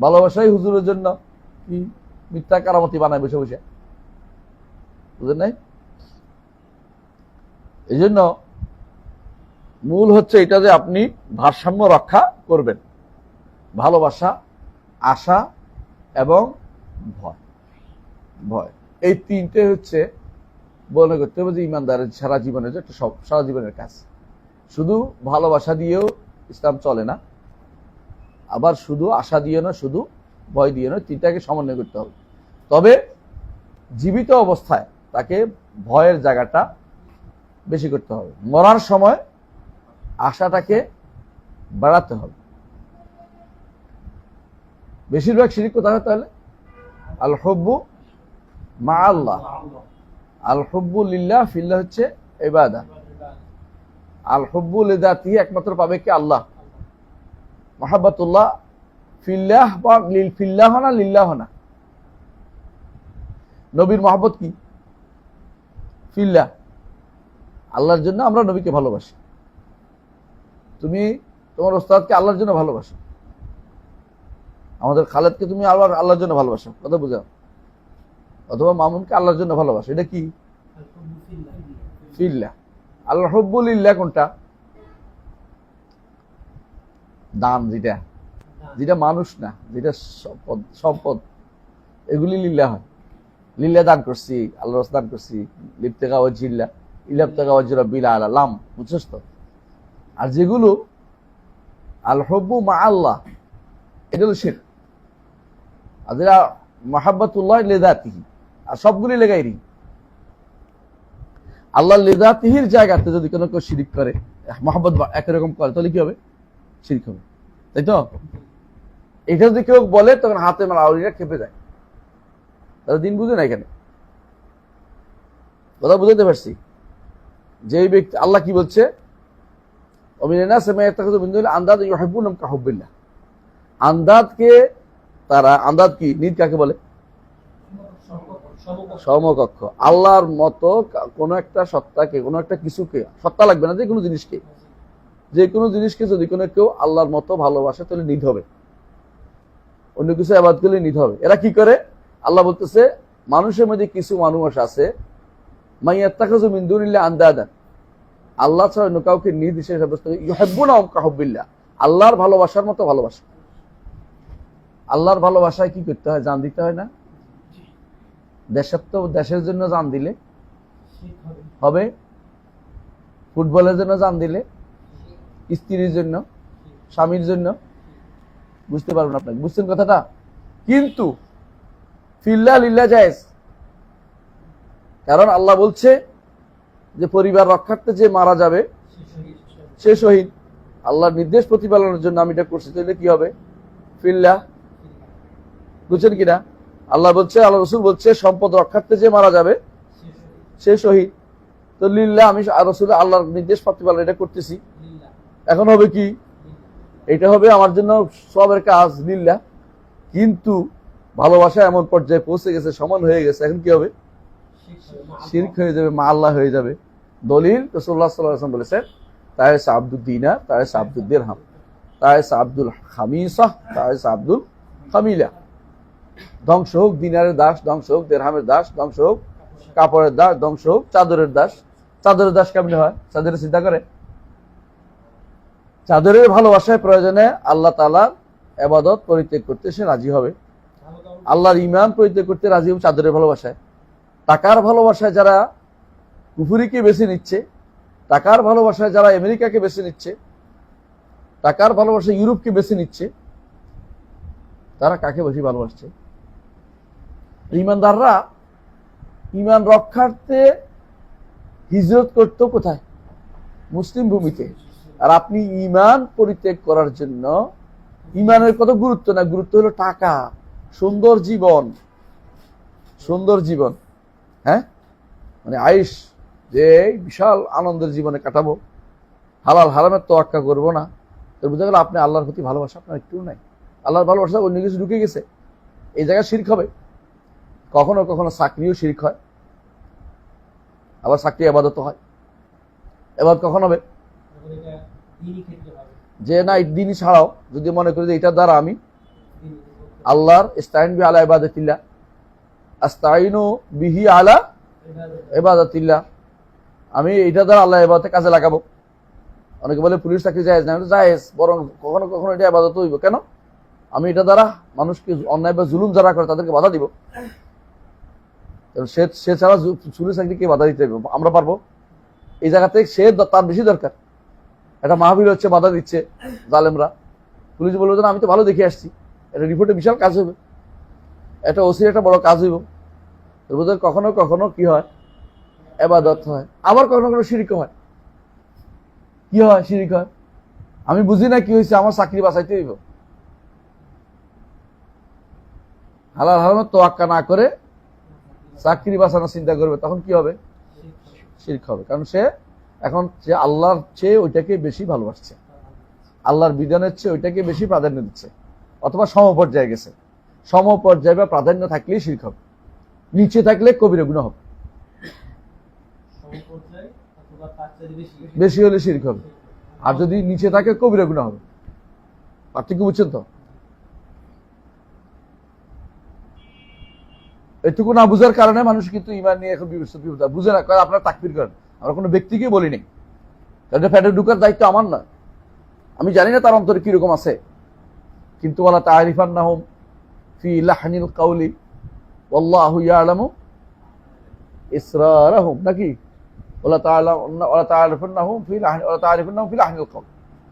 ভালোবাসাই হুজুরের জন্য কি মিথ্যা কারামতি বানায় বসে বসে, বুঝলেন নাই? এই জন্য মূল হচ্ছে এটা যে আপনি ভারসাম্য রক্ষা করবেন, ভালোবাসা, আশা এবং ভয়। ভয়, এই তিনটে হচ্ছে মনে করতে হবে যে ইমানদারের সারা জীবনের যে একটা সারা জীবনের কাজ। শুধু ভালোবাসা দিয়েও ইসলাম চলে না, আবার শুধু আশা দিয়ে না, শুধু ভয় দিয়ে না, তিনটাকে সমন্বয় করতে হবে। তবে জীবিত অবস্থায় তাকে ভয়ের জায়গাটা বেশি করতে হবে, মরার সময় আশাটাকে বাড়াতে হবে। বেশিরভাগ শিরক কোথায় হয় তাহলে? আল হুব্বু মা আল্লাহ। আল হুব্বু লিল্লাহ ফিল্লাহ হচ্ছে ইবাদত। আল হুব্বু লিযাতিহি একমাত্র পাবে কি? আল্লাহ। মুহাব্বাতুল্লাহ ফিল্লাহ বা ফিল্লাহ না লিল্লাহ না। নবীর মহব্বত কি? ফিল্লাহ, আল্লাহর জন্য আমরা নবীকে ভালোবাসি। তুমি তোমার ওস্তাদকে আল্লাহর জন্য ভালোবাসো, আমাদের খালেদকে তুমি আল্লাহর জন্য ভালোবাসো, কথা বুঝাও। অথবা মামুনকে আল্লাহর জন্য ভালোবাসো, এটা কি? ফিল্লাহ। আল্লাহ হুব্বু লিল্লাহ কোনটা? দান যেটা যেটা মানুষ না, যেটা সম্পদ সম্পদ, এগুলি লিল্লাহ হয়। লিল্লাহ দান করছি, আল্লাহ রাস্তায় দান করছি, লিপ্তেকা ওয়াজিল্লাহ ইলাপ্তেকা ওয়াজি রাব্বিল আলা লাম, বুঝছস তো? আর যেগুলো আল হুব্বু মা আল্লাহ, এটা হলো শিরক। আর যেটা মাহাব্বাতুল্লাহ লিযাতিহি, আর সবগুলি লেগাইরি আল্লাহ লিযাতিহির জায়গাতে যদি কোনো কেউ শিরিক করে, মহব্বত একই রকম করে, তাহলে কি হবে? শিরিক হবে, তাই তো? এটা যদি কেউ বলে তখন হাতে মারা আউরিরা খেপে যায়, তারা দিন বুঝে না। এখানে কথা বুঝাতে পারছি? যে ব্যক্তি, আল্লাহ কি বলছে, আন্দাদকে তারা, আন্দাদ কি, নিদ কাকে বলে? সমকক্ষ। আল্লাহর মতো কোন একটা সত্তাকে, কোন একটা কিছুকে, সত্তা লাগবে না, যে কোনো জিনিসকে, যে কোনো জিনিসকে যদি কোনো কেউ আল্লাহর মতো ভালোবাসে তাহলে নিদ হবে, অন্য কিছু আবাদ করলে নিদ হবে। এরা কি করে? আল্লাহ বলতেছে মানুষের মধ্যে কিছু মানুষ আছে, মাইয়াত্তাখাযু মিন দুনিল্লাহি আনদাদা, আল্লাহ ছাড়া অন্য কাউকে নিদ হিসেবে সাব্যস্ত করে, ইউহিব্বুনাহুম কাহুব্বিল্লাহ, আল্লাহর ভালোবাসার মতো ভালোবাসা। আল্লাহর ভালোবাসায় কি করতে হয়? জান দিতে হয় না? দেশের তো, দেশের জন্য জান দিলে হবে, ফুটবলের জন্য জান দিলে, স্ত্রীর জন্য, স্বামীর জন্য, বুঝতে পারবেন আপনাকে, বুঝছেন কথাটা? কিন্তু ফিল্লাহ লিল্লাহ জায়েজ, কারণ আল্লাহ বলছে যে পরিবার রক্ষার্থে যে মারা যাবে সে শহীদ। আল্লাহর নির্দেশ প্রতিপালনের জন্য আমি এটা করছি, তাহলে কি হবে? ফিল্লাহ। বুঝছেন কিনা? আল্লাহ বলছে, আল্লাহ রসুল বলছে সম্পদ রক্ষার্থে যে মারা যাবে সে শহীদ। তো লিল্লাহ, আমি রসুল আল্লাহর নির্দেশ প্রতিপালন এটা করতেছি, এখন হবে কি? এটা হবে আমার জন্য সবের কাজ লিল্লাহ। কিন্তু ভালোবাসা এমন পর্যায়ে পৌঁছে গেছে, সমান হয়ে গেছে, এখন কি হবে? শিরক হয়ে যাবে, মা আল্লাহ হয়ে যাবে। দলিল রাসূলুল্লাহ সাল্লাল্লাহু আলাইহি ওয়াসাল্লাম বলেছেন, তায়েস আব্দুদ দিনার, তায়েস আব্দুদ দিরহাম, তায়েস আব্দুল খামিসা, তায়েস আব্দুল খামিলা। ধ্বংস হোক দিনারের দাস, ধ্বংস হোক দিরহামের দাস, ধ্বংস হোক কাপড়ের দাস, ধ্বংস হোক চাদরের দাস। চাদরের দাস কেমনে হয়? চাদরের চিন্তা করে? চাদরের ভালোবাসায় প্রয়োজনে আল্লাহ তাআলার ইবাদত পরিত্যাগ করতে সে রাজি হবে, আল্লাহর ঈমান পরিত্যাগ করতে রাজি হবে চাদরের ভালোবাসায়। টাকার ভালোবাসায় যারা কুফরিকে বেছে নিচ্ছে, টাকার ভালোবাসায় যারা আমেরিকাকে বেছে নিচ্ছে, টাকার ভালোবাসায় ইউরোপকে বেছে নিচ্ছে, তারা কাকে বেশি ভালোবাসছে? ঈমানদাররা ঈমান রক্ষার্থে হিজরত করত কোথায়? মুসলিম ভূমিতে। আর আপনি ঈমান পরিত্যাগ করার জন্য, ঈমানের কত গুরুত্ব না, গুরুত্ব হলো টাকা, সুন্দর জীবন, সুন্দর জীবন, হ্যাঁ, মানে আইস, যে বিশাল আনন্দের জীবনে কাটাবো, হালাল হারামের তোয়াক্কা করবো না, তো বুঝা গেল আপনি আল্লাহর প্রতি ভালোবাসা আপনার একটু নাই। আল্লাহর ভালোবাসা অন্য কিছু ঢুকে গেছে, এই জায়গায় শিরক হবে। কখনো কখনো চাকরিও শিরক হয়, আবার চাকরি ইবাদত হয়। এবার কখন হবে? যে না, দিনই ছাড়াও যদি মনে করি যে এটার দ্বারা আমি আল্লাহর ইস্তাইন বি আলা ইবাদাতিল্লাহ, আস্তাইনু বিহি আলা ইবাদাতিল্লাহ, আমি এটা দ্বারা আল্লাহ ইবাদতে কাজে লাগাবো। অনেকে বলে পুলিশ চাকরি জায়েজ না, জায়েজ, বরং কখনো কখনো এটা ইবাদত হইব। কেন? আমি এটা দ্বারা মানুষকে অন্যায় বা জুলুম যারা করে তাদেরকে বাধা দিব। সে ছাড়া পুলিশ চাকরিকে বাধা দিতে হবে, আমরা পারবো? এই জায়গাতে সে তার বেশি দরকার। একটা মাহফিল হচ্ছে, বাধা দিচ্ছে জালেমরা, পুলিশ বলবে না আমি তো ভালো দেখে আসছি, এটা রিপোর্টে বিশাল কাজ হবে, এটা ওসির একটা বড় কাজ হইব। কখনো কখনো কি হয়? ইবাদত হয়, আবার কখনো কখনো শিরক হয়। কি হয়? শিরক হয়। আমি বুঝি না কি হয়েছে, আমার চাকরি বাঁচাইতে হইব, হালাল হারামের তোয়াক্কা না করে চাকরি বাঁচানোর চিন্তা করবে, তখন কি হবে? শিরক হবে। কারণ সে এখন যে আল্লাহর চেয়ে ওইটাকে বেশি ভালোবাসছে, আল্লাহর বিধানের চেয়ে ওইটাকে বেশি প্রাধান্য দিচ্ছে, অথবা সমপর্যায়ে গেছে। সমপর্যায়ে বা প্রাধান্য থাকলেই শিরক হবে, নিচে থাকলে কবিরা গুনাহ হবে, বেশি হলে শিরক হবে। আর যদি নিচে থাকে কবিরা গুনাহ হবে। পার্থক্য বুঝছেন তো? এটুকু না বুঝার কারণে মানুষ কিন্তু ঈমান নিয়ে এখন বিভ্রান্ত, বুঝে না, আপনারা তাকফির করেন। আমরা কোনো ব্যক্তিকে বলি নাই, তাদের ফ্যাটে ঢুকার দায়িত্ব আমার না, আমি জানি না তার অন্তরে কিরকম আছে, কিন্তু ওয়ালা তা'রিফান্নাহুম ফি লাহনিল কাউলি ওয়াল্লাহু ইয়ালামু ইসরারাহুম, নাকি ওয়ালা তা'রিফান্নাহুম ফি লাহনিল কাউল,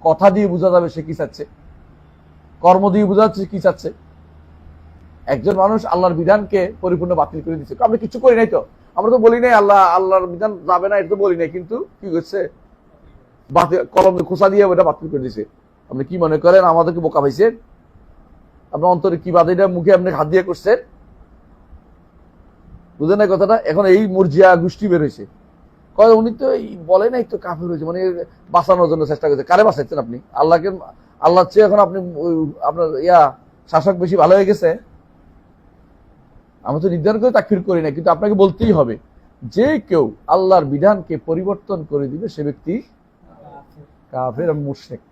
কথা দিয়ে বোঝা যাবে সে কি চাচ্ছে, কর্ম দিয়ে বোঝা যাচ্ছে কি চাচ্ছে। একজন মানুষ আল্লাহর বিধানকে পরিপূর্ণ বাতিল করে দিচ্ছে, আমরা কিছু করি নাই তো, আমরা তো বলি নাই আল্লাহর বিধান যাবে না, এটা তো বলি নাই, কিন্তু কি করছে, কলম খোসা দিয়ে ওটা বাতিল করে দিছে। আপনি কি মনে করেন আমাদেরকে বোকা পাইছেন? আপনার অন্তরে কি বাদ, এটা মুখে আপনি হাত দিয়ে করছেন, বুঝেন না কথাটা? এখন এই মুরজিয়া গোষ্ঠী বের হয়েছে, কয় উনি তো বলে নাই তো কাফের হয়েছে, মানে বাঁচানোর জন্য চেষ্টা করছে। কারে বাঁচাচ্ছেন আপনি? আল্লাহকে? আল্লাহর চেয়ে এখন আপনি আপনার শাসক বেশি ভালো হয়ে গেছে? আমরা তো নির্ধারণ করে তাকফির করি না, কিন্তু আপনাকে বলতেই হবে যে কেউ আল্লাহর বিধানকে পরিবর্তন করে দিবে সে ব্যক্তি কাফের এবং মুশরিক।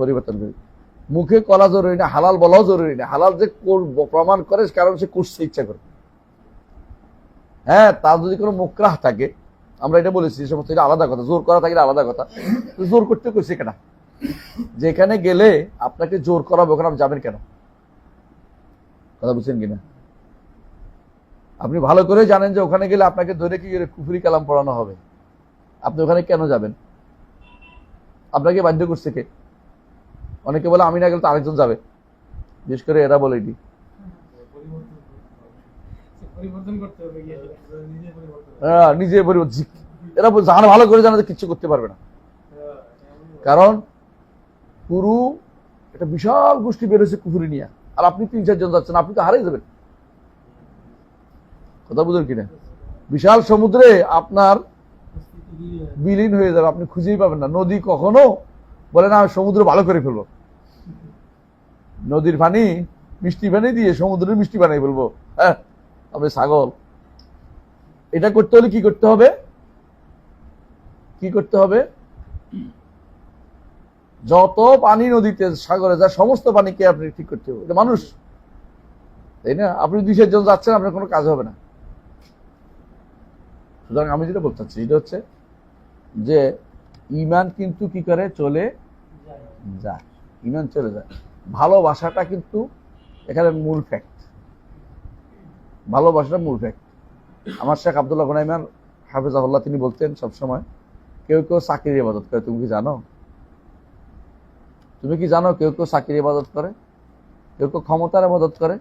পরিবর্তন করে মুখে করা জরুরি না, হালাল বলাও জরুরি না, হালাল যে প্রমাণ করে কারণ সে করছে ইচ্ছা করে। হ্যাঁ, তার যদি কোনো মুকরাহ থাকে, আমরা এটা বলেছি সমস্ত, এটা আলাদা কথা, জোর করা থাকলে আলাদা কথা। জোর করতে কইছে কেন? যেখানে গেলে আপনাকে জোর করাবে ওখানে আপনি যাবেন কেন? কথা বুঝছেন কিনা? আপনি ভালো করে জানেন যে ওখানে গেলে আপনাকে ধরে কি কুফরি কালাম পড়ানো হবে, আপনি ওখানে কেন যাবেন? আপনাকে বাধ্য করছে কে? অনেকে বলে আমি না গেলে তো আরেকজন যাবে, বিশেষ করে এরা বলে এটি নিজে পরিবর্তন। এরা জানে, ভালো করে জানে যে কিচ্ছু করতে পারবে না, কারণ পুরো একটা বিশাল গোষ্ঠী বেরোছে কুফরি নিয়ে, আর আপনি 3-4 জন যাচ্ছেন, আপনি তো হারিয়ে যাবেন। কথা বুঝলেন কিনা? বিশাল সমুদ্রে আপনার বিলীন হয়ে যাবে, আপনি খুঁজেই পাবেন না। নদী কখনো বলে না আমি সমুদ্র ভালো করে ফেলবো, নদীর পানি মিষ্টি পানি দিয়ে সমুদ্রের মিষ্টি বানাই বলবো? হ্যাঁ, আপনি ছাগল। এটা করতে হলে কি করতে হবে? কি করতে হবে? যত পানি নদীতে সাগরে যায় সমস্ত পানিকে আপনি ঠিক করতে হবে। এটা মানুষ, তাই না? আপনি 2-4 জন যাচ্ছেন, আপনার কোনো কাজ হবে না। সুতরাং আমি যেটা বলতে চাচ্ছি এটা হচ্ছে যে ঈমান কিন্তু কি করে চলে যায়, ঈমান চলে যায়। ভালোবাসাটা কিন্তু এখানে মূল ফ্যাক্ট, ভালোবাসাটা মূল ফ্যাক্ট। আমার শেখ আব্দুল্লাহ গুনাইমান হাফিজাহুল্লাহ তিনি বলতেন সবসময়, কেউ কেউ চাকরির ইবাদত করে, তুমি কি জানো? তুমি কি জানো কেউ কেউ চাকরির ইবাদত করে, কেউ কেউ ক্ষমতার ইবাদত করে,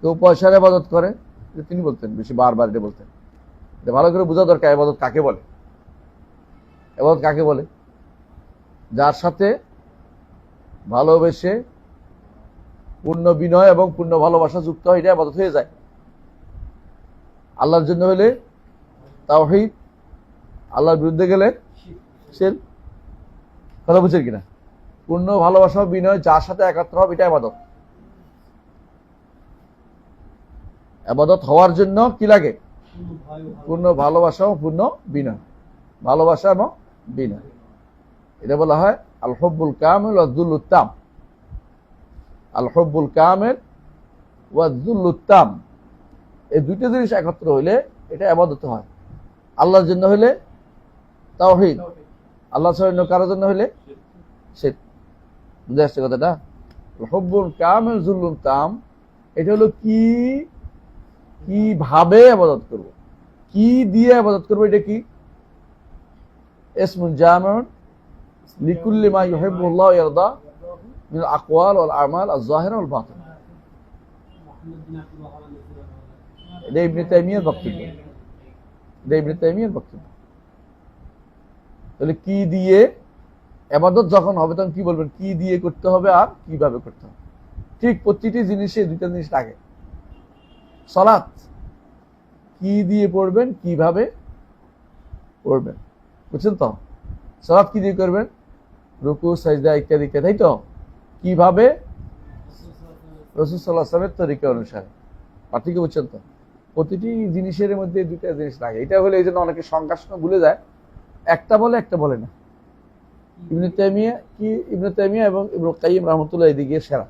কেউ পয়সার ইবাদত করে? তিনি বলতেন, বেশি বারবার এটা বলতেন। এটা ভালো করে বোঝা দরকার ইবাদত কাকে বলে। ইবাদত কাকে বলে? যার সাথে ভালোবেসে পূর্ণ বিনয় এবং পূর্ণ ভালোবাসা যুক্ত হয়, এটা ইবাদত হয়ে যায়। আল্লাহর জন্য হলে তাওহীদ, আল্লাহর বিরুদ্ধে গেলে শিরক। কথা বুঝছেন কিনা? পূর্ণ ভালোবাসা বিনয় যার সাথে একাত্র হবে, এটা ইবাদত। ইবাদত হওয়ার জন্য কি লাগে? পূর্ণ ভালোবাসা ও পূর্ণ বিনয়, ভালোবাসা এবং বিনয়। এটা বলা হয় আল হুব্বুল কামিল ওয়া যুল্লুত তাম। আল হুব্বুল কামিল ওয়া যুল্লুত তাম, এই দুইটা জিনিস একত্র হইলে এটা ইবাদত হয়। আল্লাহর জন্য হইলে তাওহীদ, আল্লাহ ছাড়া কারোর জন্য হইলে শিরক। বুঝে আসছে কথাটা? হুব্বুল কামিল যুল্লুত তাম, এটা হলো কি কিভাবে ইবাদত করব, কি দিয়ে ইবাদত করব, এটা কি ইসমুন জামিউন লিকুল্লি মা ইউহিব্বুল্লাহু ওয়া ইয়ারদা মিন আল আকওয়াল ওয়াল আমাল আয-যাহিরা ওয়াল বাতিন। এটা ইবনে তাইমিয়ার বক্তব্য, এটা ইবনে তাইমিয়ার বক্তব্য। তাহলে কি দিয়ে ইবাদত যখন হবে তখন কি বলবেন? কি দিয়ে করতে হবে আর কিভাবে করতে হবে। ঠিক প্রতিটি জিনিসে দুইটা জিনিস লাগে। সালাত কি দিয়ে পড়বেন, কিভাবে পড়বেন, বুঝছেন তো? সালাত কি দিয়ে করবেন? রুকু, সাজদা ইত্যাদি ইত্যাদি, তাই তো? কিভাবে? রাসূল সাল্লাল্লাহু আলাইহি ওয়াসাল্লামের তরিকা অনুসারে। পার্থক্য বুঝছেন তো? প্রতিটি জিনিসের মধ্যে দুইটা জিনিস লাগে। এটা হলে এই জন্য অনেকে সংঘর্ষ ভুলে যায়, একটা বলে একটা বলে না। ইবনে তাইমিয়া এবং ইবনুল কাইয়িম রাহমাতুল্লাহ এদিকে সেরা।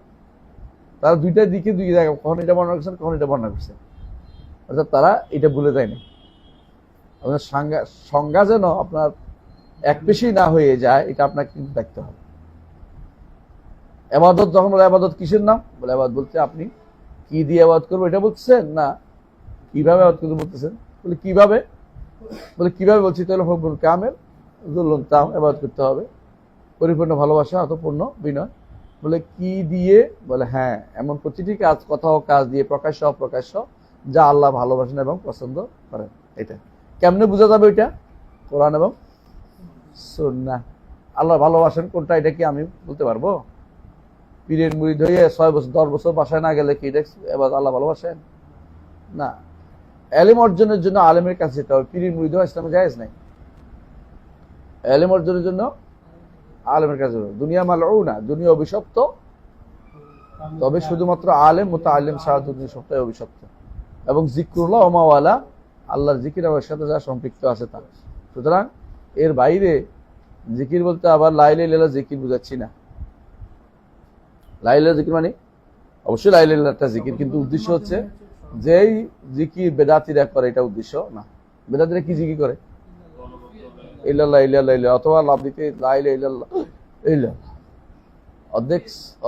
তারা দুইটার দিকে দুই জায়গা, কখন এটা বর্ণনা করছেন, কখন এটা বর্ণনা করছেন, অর্থাৎ তারা এটা ভুলে যায় না। আপনার সংজ্ঞা যেন আপনার এক পেশেই না হয়ে যায়, এটা আপনাকে কিন্তু দেখতে হবে। ইবাদত যখন বলে ইবাদত কিসের নাম, বলে ইবাদত বলতে আপনি কি দিয়ে ইবাদত করবো এটা বলছেন, না কিভাবে ইবাদত করতে বলতেছেন। বলে কিভাবে, বলে কিভাবে বলছি, তাহলে হুকুম কামেল যুল্লুন তাম, ইবাদত করতে হবে পরিপূর্ণ ভালোবাসা অতঃপূর্ণ বিনয়। বলে কি দিয়ে, বলে হ্যাঁ এমন প্রতিটি কাজ, কথা ও কাজ দিয়ে, প্রকাশ্য অপ্রকাশ্য, যা আল্লাহ ভালোবাসেন এবং পছন্দ করেন। এটা কেমনে বোঝা যাবে? ওইটা কোরআন এবং সুন্নাহ। আল্লাহ ভালোবাসেন কোনটা, এটা কি আমি বলতে পারবো? পীরের মুরিদ হয়ে 6 বছর 10 বছর বাসায় না গেলে কি এটা এবার আল্লাহ ভালোবাসেন? না। এলিম অর্জনের জন্য আলেমের কাছে যেতে হবে, পীরের মুরিদ হওয়া ইসলামে জায়েজ নাই। এলিম অর্জনের জন্য আলেমের কাছে যাবে। দুনিয়া মালউনা, দুনিয়া অভিশপ্ত, তবে শুধুমাত্র আলেম মুতাআল্লিম ছাড়া দুনিয়া সবটাই অভিশপ্ত। এবং জিকরুল্লাহ ওয়া মাওয়ালা, আল্লাহর জিকির আমার সাথে যা সম্পৃক্ত আছে তা। সুতরাং এর বাইরে জিকির বলতে আবার লা ইলাহা ইল্লাল্লাহ জিকির বুঝাচ্ছি না। লা ইলাহা জিকির মানে অবশ্যই লা ইলাহা ইল্লাল্লাহ একটা জিকির, কিন্তু উদ্দেশ্য হচ্ছে যেই জিকির বেদাতিরা করে এটা উদ্দেশ্য না। বেদাতিরা কি জিকির করে? ইল্লাল্লাহ ইল্লাল্লাহ ইল্লাল্লাহ, অথবা লাভ দিতে লা ইলাহা ইল্লাল্লাহ ইল্লাল্লাহ।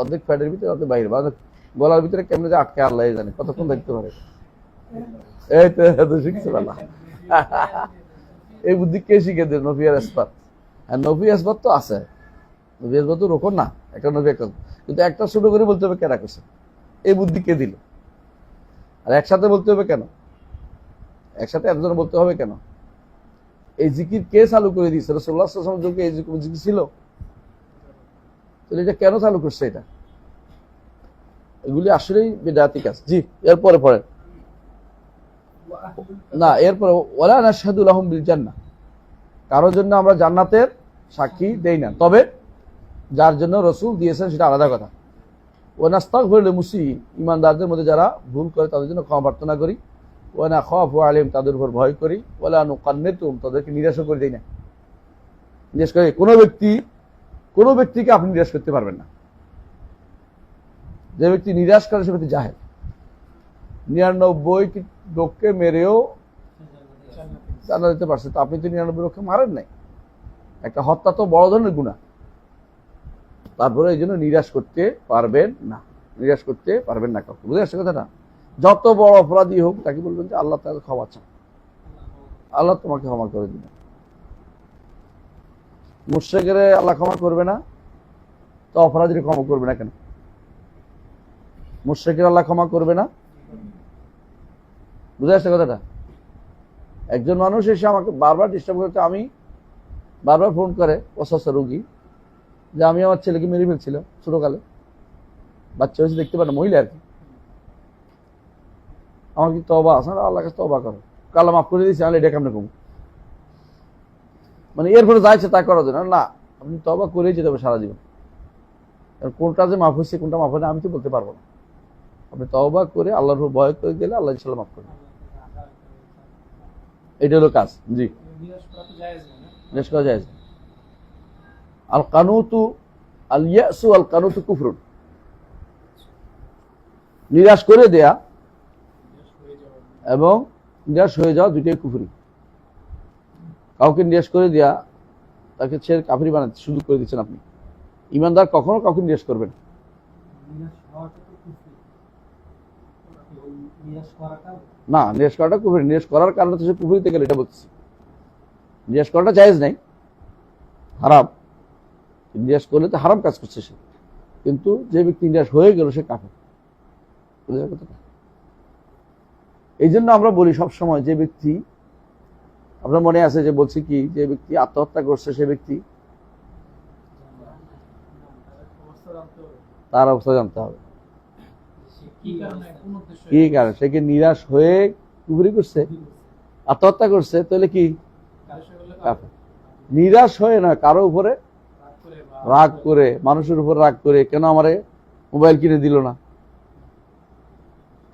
অর্ধেক ফ্যাটের ভিতরে, অর্ধেক বাইরে, গলার ভিতরে কেমনে যে আটকে আল্লাহ জানে, কতক্ষণ দেখতে পারে। এই তো শিখছে বেলা। এই বুদ্ধি কে শিখে দেয়? নফি আর ইসবাত। হ্যাঁ, নফি ইসবাত তো আছে, নফি ইসবাত তো রোকন না, একটা নফি একটা, কিন্তু একটা ছোট করে বলতে হবে কেনা করছে, এই বুদ্ধি কে দিল? আর একসাথে বলতে হবে কেন? একসাথে একজন বলতে হবে কেন? এই জিকির কে চালু করে দিয়েছে? রাসূলুল্লাহ সাল্লাল্লাহু আলাইহি ওয়াসাল্লাম যুগে এই জিকির ছিল? তাহলে এটা কেন চালু করছে? এটা এগুলি আসলেই বিদআতি কাজ। জি, এরপরে পরে না, এরপরে ওয়ালা নাশহাদু লাহুম বিল জান্নাহ, কারোর জন্য আমরা জান্নাতের সাক্ষী দেই না, তবে যার জন্য রাসূল দিয়েছেন সেটা আলাদা কথা। ওয়া নাস্তাগফিরু লিল মুসিইন, ঈমানদারদের মধ্যে যারা ভুল করে তাদের জন্য ক্ষমা প্রার্থনা করি। ওয়া নাখাফু আলাইহিম, তাদের উপর ভয় করি। ওয়ালা নুকান্নিতুম, তাদেরকে নিরাশও করে দেই না। নিরাশ করে কোনো ব্যক্তিকে আপনি নিরাশ করতে পারবেন না। যে ব্যক্তি নিরাশ করে সে ব্যক্তি জাহেল। 99 লোককে মেরেও জান্নাত দিতে পারছে, তো আপনি তো 99 লোককে মারেন নাই। একটা হত্যা তো বড় ধরনের গুনাহ। তারপরে এই জন্য নিরাশ করতে পারবেন না, নিরাশ করতে পারবেন না কাউকে। বুঝে আসছে কথাটা? যত বড় অপরাধী হোক তাকে বলবেন যে আল্লাহ তাকে ক্ষমা চান, আল্লাহ তোমাকে ক্ষমা করে দিবেন। মুশরিকের আল্লাহ ক্ষমা করবে না, তো অপরাধীর ক্ষমা করবে না কেন? মুশরিকের আল্লাহ ক্ষমা করবে না, বুঝে আসছে কথাটা? একজন মানুষ এসে আমাকে বারবার ডিস্টার্ব করতে, আমি বারবার ফোন করে, অসুস্থ রোগী, যে আমি আমার ছেলেকে মেরে ফেলছিলাম ছোটকালে, বাচ্চা হয়েছে দেখতে পারে, মহিলা আর কি। আমার কি তওবা আছে? আল্লাহ কাছে তওবা করো, আল্লাহ মাফ করে দিয়েছি, আমি এটা কেমনে কম, মানে এরপরে যাইছে তা করার জন্য না। আপনি তওবা করেই যেতে হবে সারা জীবন। কোনটা যে মাফ হয়েছে কোনটা মাফ হয় না আমি তো বলতে পারবো না। আপনি তওবা করে আল্লাহর উপর ভয় করে গেলে আল্লাহ ইনশাআল্লাহ মাফ করবেন। এটা হলো কাজ। জি, নিরাশ করা জায়েজ। আল কানুতু আল ইয়াসু আল কানুতু কুফরুন, নিরাশ করে দেয়া এবং নিরাশ হয়ে যাওয়া দুইটাই কুফরি। কাউকে নিরাশ করে দেয়া, তাকে ছেড়ে কাফির বানাতে সুযোগ করে দিচ্ছেন আপনি। ইমানদার কখনো কাউকে নিরাশ করবেন না। নিরাশ করাটা কুফরি, নিরাশ করার কারণে তো সে কুফরিতে গেলে, এটা বলছি। নিরাশ করাটা জায়েজ নাই, হারাম। নিরাশ করলে তো হারাম কাজ করছে সে, কিন্তু যে ব্যক্তি নিরাশ হয়ে গেল সে কাফের। এই জন্য আমরা বলি সবসময়, যে ব্যক্তি, আপনার মনে আছে যে বলছি কি, যে ব্যক্তি আত্মহত্যা করছে সে ব্যক্তি তার অবস্থা জানতে হবে কি কারণ। সে কি নিরাশ হয়ে কুফরি করছে, আত্মহত্যা করছে, তাহলে কি নিরাশ হয়ে না, কারো উপরে রাগ করে, মানুষের উপর রাগ করে, কেন আমারে মোবাইল কিনে দিল না,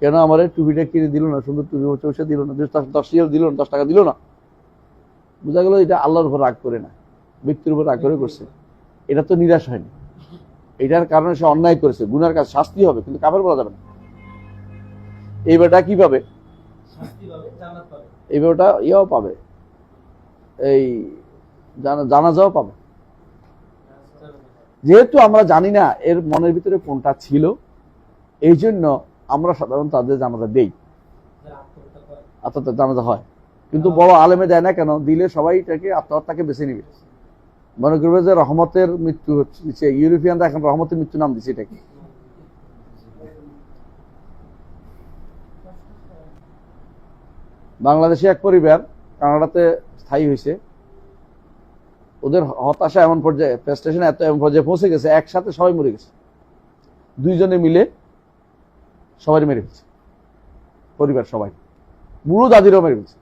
কেন আমারে টুপিটা কিনে দিল না, সুন্দর টুপি চৌষে দিল না, 10 রিয়াল দিল না, 10 টাকা দিল না। বোঝা গেল এটা আল্লাহর উপর রাগ করে না, ব্যক্তির উপর রাগ করে করছে। এটা তো নিরাশ হয়নি, এটার কারণে সে অন্যায় করেছে, গুনার কাজ, শাস্তি হবে, কিন্তু কাফের বলা যাবে না। এই বেটা কি পাবে? এই বেটা ইয়াও পাবে, এই জানাজাও পাবে। যেহেতু আমরা জানি না এর মনের ভিতরে কোনটা ছিল, এই জন্য আমরা সাধারণত তাদের জানাজা দেই, আত্মহত্যা জানাজা হয়। কিন্তু বড় আলেমে দেয় না কেন? দিলে সবাই এটাকে আত্মহত্যাকে বেছে নিবে, মনে করবে যে রহমতের মৃত্যু হচ্ছে। ইউরোপিয়ানরা এখন রহমতের মৃত্যু নাম দিচ্ছে এটাকে। বাংলাদেশে এক পরিবার কানাডাতে স্থায়ী হয়েছে, ওদের হতাশা এমন পর্যায়ে, ফ্রাস্ট্রেশন এমন পর্যায়ে পৌঁছে গেছে, একসাথে সবাই মরে গেছে, দুইজনে মিলে সবাই মেরে ফেলছে, পরিবার সবাই, বুড়ো দাদিরও মেরে ফেলছে।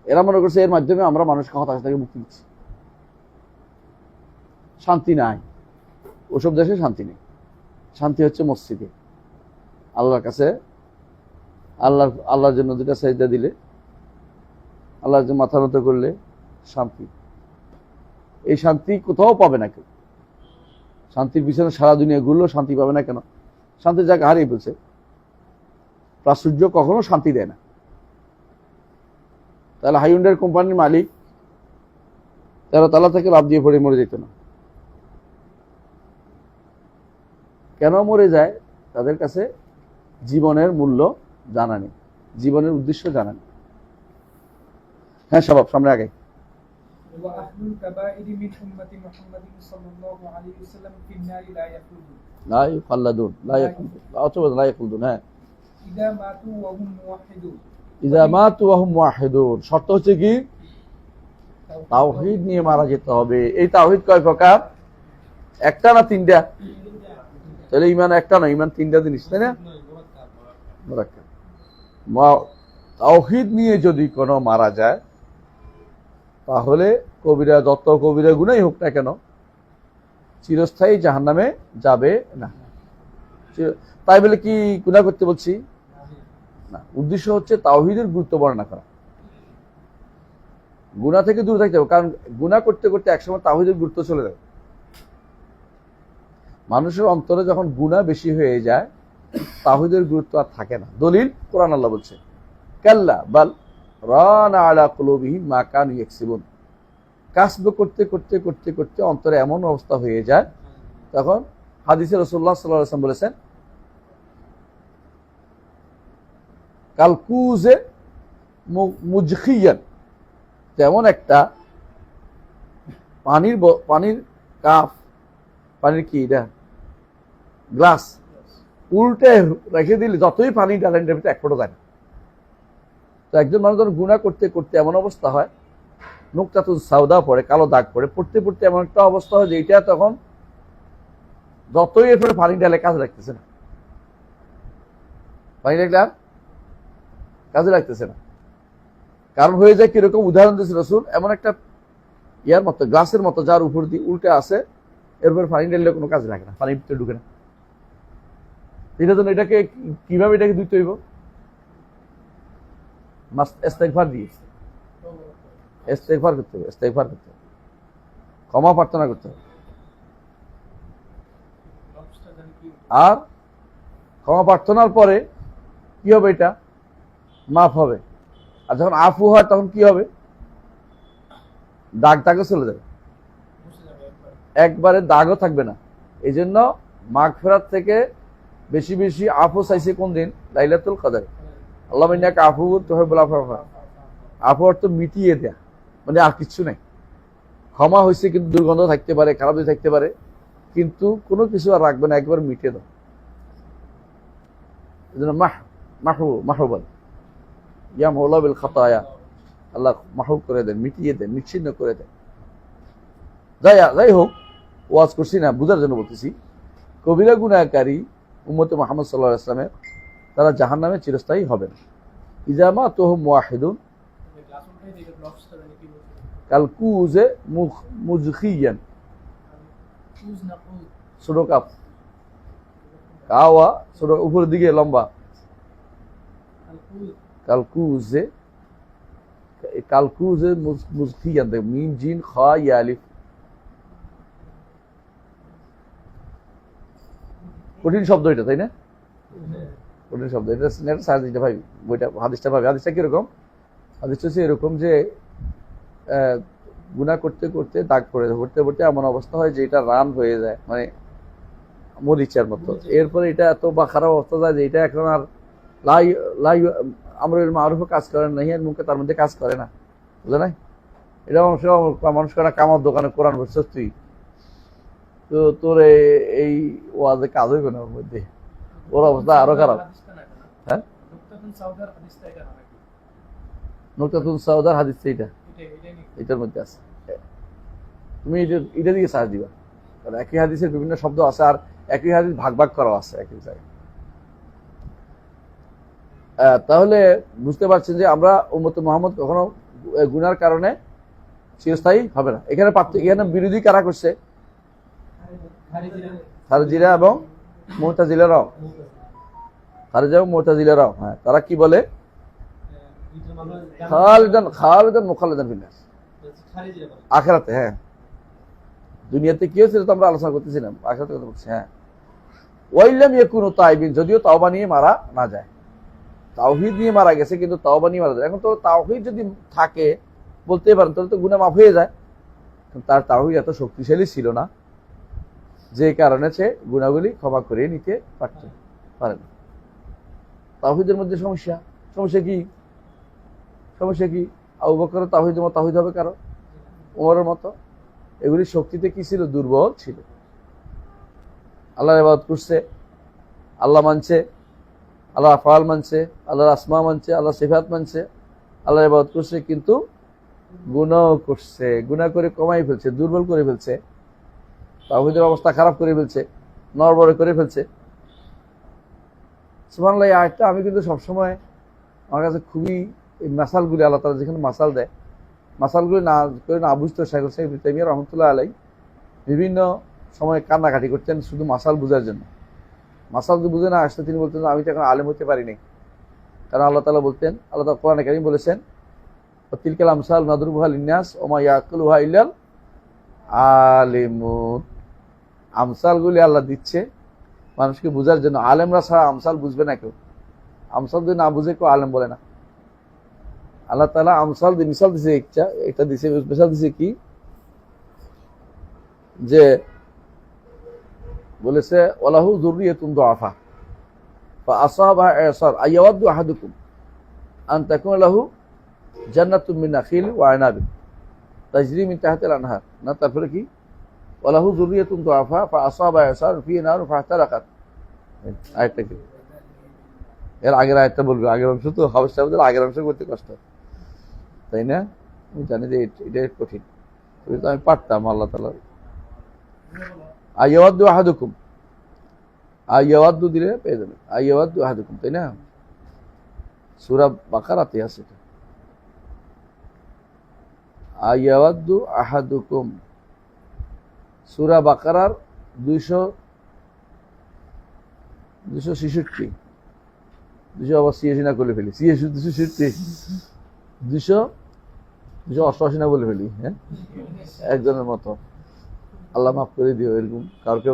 এরা মনে করছে এর মাধ্যমে আমরা মানুষকে হতাশা থেকে মুক্তি দিচ্ছি। শান্তি নাই, ওসব দেশে শান্তি নেই। শান্তি হচ্ছে মসজিদে, আল্লাহর কাছে, আল্লাহর জন্য দুটা সাজদা দিলে, আল্লাহর জন্য মাথা নত করলে শান্তি। এই শান্তি কোথাও পাবে না কেউ। শান্তির পিছনে সারা দুনিয়া ঘুরলেও শান্তি পাবে না। কেন? শান্তির জায়গা হারিয়ে ফেলছে। প্রাচুর্য কখনো শান্তি দেয় না। তাহলে হাইউন্ডাই কোম্পানির মালিক 13 তলা থেকে লাফ দিয়ে পড়ে মরে যেত না কেন? মরে যায়, তাদের কাছে জীবনের মূল্য জানা নেই, জীবনের উদ্দেশ্য জানা নেই। হ্যাঁ, সবাব সামনে আগে। وأهل الكبائر من أمة محمد صلى الله عليه وسلم في النار لا يخلدون لا يخلدون لا يخلدون অথবা لا يخلدون। হ্যাঁ, إذا ماتوا وهم موحدون إذا ماتوا وهم موحدون। শর্ত হচ্ছে কি? তাওহীদ নিয়ে মারা যেতে হবে। এই তাওহীদ কয় প্রকার? একটা না তিনটা? তাহলে ঈমান একটা না, ঈমান তিনটা জিনিস, তাই না? তাওহীদ নিয়ে যদি কোনো মারা যায়, তাহলে কবিরা, যত কবিরা গুনাই হোক না কেন, চিরস্থায়ী জাহান্নামে যাবে না। তাই বলে কি গুনাহ করতে বলছি না। উদ্দেশ্য হচ্ছে তাওহীদের গুরুত্ব বর্ণনা করা, গুনাহ থেকে দূরে থাকতে হবে। কারণ গুনাহ করতে করতে একসময় তাওহীদের গুরুত্ব চলে যাবে। মানুষের অন্তরে যখন গুনাহ বেশি হয়ে যায়, তাওহীদের গুরুত্ব আর থাকে না। দলিল কোরআন, আল্লাহ বলছে কাল্লা বাল রানা আলা কুলুবিহিম মা কানু ইয়াকসিবুন। কাসব করতে করতে করতে করতে অন্তরে এমন অবস্থা হয়ে যায়, তখন হাদিসে রাসূলুল্লাহ সাল্লাল্লাহু আলাইহি ওয়াসাল্লাম বলেছেন কালকুজে মুজখিয়ান, যেমন একটা পানির কাপ, পানির কি এটা, গ্লাস, উল্টে রেখে দিলে যতই পানি ডালেন ভিতরে এক ফোঁটা যায় না। তো একজন মানুষ যখন গুনাহ করতে করতে এমন অবস্থা হয়, নুকতাতুন সাউদা পড়ে, কালো দাগ পড়ে, পড়তে পড়তে এমন একটা অবস্থা হয় যে এটা তখন যতই এরপরে পানি ডালে কাজে লাগতেছে না, পানি ডালে আর কাজে লাগতেছে না। কারণ হয়ে যায় কিরকম? উদাহরণ দিয়েছে রাসূল, এমন একটা ইয়ার মতো, গ্লাসের মতো, যার উপর দিয়ে উল্টে আসে, এরপরে পানি ঢাললে কোনো কাজে লাগে না, পানির ভিতরে ঢুকে না। এটার জন্য এটাকে কিভাবে এটাকে ধুইতে হইব? ইস্তেগফার দিয়ে, ইস্তেগফার করতে হবে, ইস্তেগফার করতে হবে, ক্ষমা প্রার্থনা করতে হবে। আর ক্ষমা প্রার্থনার পরে কি হবে? এটা মাফ হবে। আর যখন আফু হয় তখন কি হবে? দাগ দাগও চলে যাবে, একবারে দাগও থাকবে না। এই জন্য মাগফিরাত থেকে বেশি বেশি আফু চাইছে কোন দিন? লাইলাতুল কদর। আল্লাহুম্মা ইন্নাকা আফুউন তুহিব্বুল আফওয়া। আফু অর্থ মিটিয়ে দেয়া, মানে আর কিছু নাই। ক্ষমা হয়েছে কিন্তু দুর্গন্ধ থাকতে পারে, খারাপ থাকতে পারে, কিন্তু কোনো কিছু আর রাখবে না, একবার মিটিয়ে দাও। এই জন্য মাহবুবান ইয়া মাওলা বিল খাতায়া, আল্লাহ মাহবুব করে দেন, মিটিয়ে দেন, নিচ্ছিন্ন করে দেন। যাই হোক, ওয়াজ করছি না, বুঝার জন্য বলতেছি। কবিরা গুনাহকারী উম্মতে মুহাম্মদ সাল্লাল্লাহু আলাইহি ওয়াসাল্লামের, তারা জাহান্নামে চিরস্থায়ী হবেন। ইযা মাতুহুম মুওয়াহিদুন কালকুজে মুজখিয়ান। ছোট কাপ, কাওয়া ছোট, উপরের দিকে লম্বা। কালকুজে, কালকুজে মুজখিয়ান, মিম জিন খা ইয়া আলিফ। কঠিন শব্দ এটা, তাই না? কঠিন শব্দ এটা। সার্চ দিতে ভাই, বইটা, হাদিসটা ভাবি। হাদিসটা কিরকম? হাদিসটা হচ্ছে এরকম যে গুনাহ করতে করতে দাগ পড়ে যায়, পড়তে পড়তে এমন অবস্থা হয় যে এটা রান হয়ে যায়, মানে মরিচার মতো। এরপরে এটা এত বা খারাপ অবস্থা যায় যে এটা এখন আর লাই লাই আমরের মারুফও কাজ করে না, নাহিয়ার মুখে তার মধ্যে কাজ করে না, বুঝলে না? এটা মানুষ করা কামার দোকানে কোরআন বলছিস তুই, তো তোর এই ওয়াজে কাজ হইবে না ওর মধ্যে, ওর অবস্থা আরো খারাপ। হ্যাঁ, নুকতাতুন সাউদার হাদিস এইটা, এটার মধ্যে আছে। তুমি এটা দিকে সার্চ দিবা, কারণ একই হাদিসের বিভিন্ন শব্দ আছে আর একই হাদিস ভাগ ভাগ করা আছে একই জায়গায়। তাহলে বুঝতে পারছেন যে আমরা উম্মতে মুহাম্মদ কখনো গুনার কারণে চিরস্থায়ী হবে না। এখানে এখানে বিরোধী কারা করছে? খারিজিরা এবং মুতাজিলারাও, খারিজা এবং মুতাজিলারাও। হ্যাঁ, তারা কি বলে? খালিদান মুখাল্লাদান ফিন্নার, আখিরাতে। হ্যাঁ, দুনিয়াতে কি হয়েছে তো আমরা আলোচনা করতেছিলাম, আখিরাতে কথা বলছি। হ্যাঁ, ওয়াইলাম ইয়াকুনু তাইবিন, যদিও তাওবা নিয়ে মারা না যায়, তাওহীদ নিয়ে মারা গেছে কিন্তু তাওবা নিয়ে মারা যায়। এখন তো তাওহীদ যদি থাকে বলতে পারেন তাহলে তো গুনাহ মাফ হয়ে যায়, তার তাওহীদ এত শক্তিশালী ছিল না যে কারণে সে গুনাহগুলি ক্ষমা করে নিতে পারে না। তাওহীদের মধ্যে সমস্যা কি? আবু বকরের তাওহীদের মতো তাওহীদ হবে কারো? ওমরের মতো? এগুলি শক্তিতে কি ছিল? দুর্বল ছিল। আল্লাহর ইবাদত করছে, আল্লাহ মানছে, আল্লাহ আফআল মানছে, আল্লাহর আসমা মানছে, আল্লাহ সিফাত মানছে, আল্লাহর ইবাদত করছে, কিন্তু গুনাহ করছে, গুনাহ করে কমাই ফেলছে, দুর্বল করে ফেলছে, তাওহীদের অবস্থা খারাপ করে ফেলছে, নড়বড়ে করে ফেলছে। সুবহানাল্লাহ, এই আয়াতটা আমি কিন্তু সবসময় আমার কাছে খুবই, এই মাসালগুলি আল্লাহ তাআলা যেখানে মাসাল দেয়, মাসালগুলি না বুঝতে শেখ ইবনে তাইমিয়া রাহমাতুল্লাহ আলাইহি বিভিন্ন সময় কান্নাকাটি করতেন শুধু মাসাল বুঝার জন্য। মাসাল যদি বুঝে না আসলে তিনি বলতেন আমি তো এখন আলেম হতে পারি নাই। কারণ আল্লাহ তাআলা বলতেন, আল্লাহ তাআলা কোরআনে কারীম বলেছেন, তিলকাল আমসাল নাদরুবুহা লিন্নাস ওয়া মা ইয়াকুলুহা ইল্লাল আলিমুন। আমসালগুলি আল্লাহ দিচ্ছে মানুষকে বুঝার জন্য, আলেমরা ছাড়া আমসাল বুঝবে না কেউ। আমসাল যদি না বুঝে কেউ আলেম বলে না। আল্লাহ তাআলা আমসাল দিয়ে মিসাল দিছে, একটা দিছে, মিসাল দিছে কি, যে বলেছে ওয়ালাহু যুররিয়াতুন দুআফা ফাআসাবা ইসার আয়াওয়াদু আহাদুকুম আন তাকুনা লাহু জান্নাতুম মিন নাখিল ওয়া আনাবিন তাজরি মিন তাহতিল আনহার। না, তারপরে কি, ওয়ালাহু যুররিয়াতুন দুআফা ফাআসাবা ইসার ফি নার ফাহতারাকাত। আয়াতটা কি? এর আগের আয়াতটা বলবো, আগের অংশ তো হাফেজ সাহেবদের আগের অংশ করতে কষ্ট, তাই না? আমি জানি যে এটা কঠিন, তবে তো আমি পারতাম। আল্লাহ তাআলা আয়াওয়াদু আহাদুকুম, আয়াওয়াদু দিলে পেয়ে যাবেন, আয়াওয়াদু আহাদুকুম, তাই না? সূরা বাকারাতে আছে এটা, আয়াওয়াদু আহাদুকুম, সূরা বাকারার 266, 286 না করে ফেলি, 288 না বলে ফেলি। হ্যাঁ, একজনের মতো, আল্লাহ মাফ করে দিও। এরকম কাউকে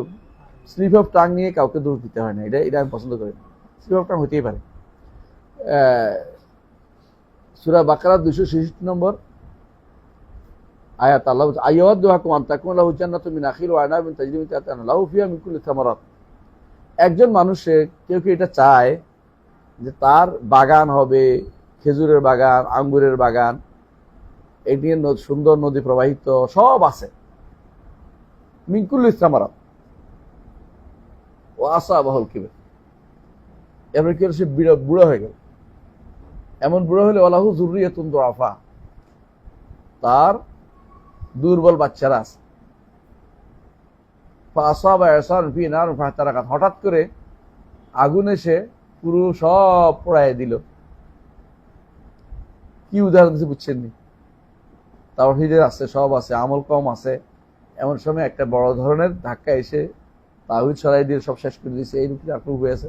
স্লিপ অফ টাং নিয়ে কাউকে দোষ দিতে হয় না, এটা আমি পছন্দ করি না। স্লিপ অফ টাং হতেই পারে। সূরা বাকারা 266 নম্বর আয়াত, আল্লাহ বলছে আয়াওয়াদু আহাদুকুম আন তাকুনা লাহু জান্নাতুম মিন নাখিল ওয়া আনাবিন তাজরি মিন তাহতিহা আল-আনহার লাহু ফিহা মিন কুল্লি থামারাত। একজন মানুষের কেউ এটা চায় যে তার বাগান হবে, খেজুরের বাগান, আঙ্গুরের বাগান, এটি সুন্দর নদী প্রবাহিত, সব আছে, মিন কুল্লি থামারাত ও আসাবাহুল কিবর। এবার কি হলো, সে বুড়ো হয়ে গেল। এমন বুড়ো হলে ওয়ালাহু যুররিয়াতুন দুআফা, তার দুর্বল বাচ্চারা আছে। ফাআসাবা ইসার ফি নার ফাহতারাকাত, হঠাৎ করে আগুন এসে পুরো সব পোড়ায় দিল। কি উদাহরণ দিচ্ছে বুঝছেন নি? তাওহীদের আছে, সব আছে, আমল কম আছে, এমন সময় একটা বড় ধরনের ধাক্কা এসে তাওহীদ ছড়াই দিয়ে সব শেষ করে দিয়েছে। এইরকম আক্রমণ হয়েছে,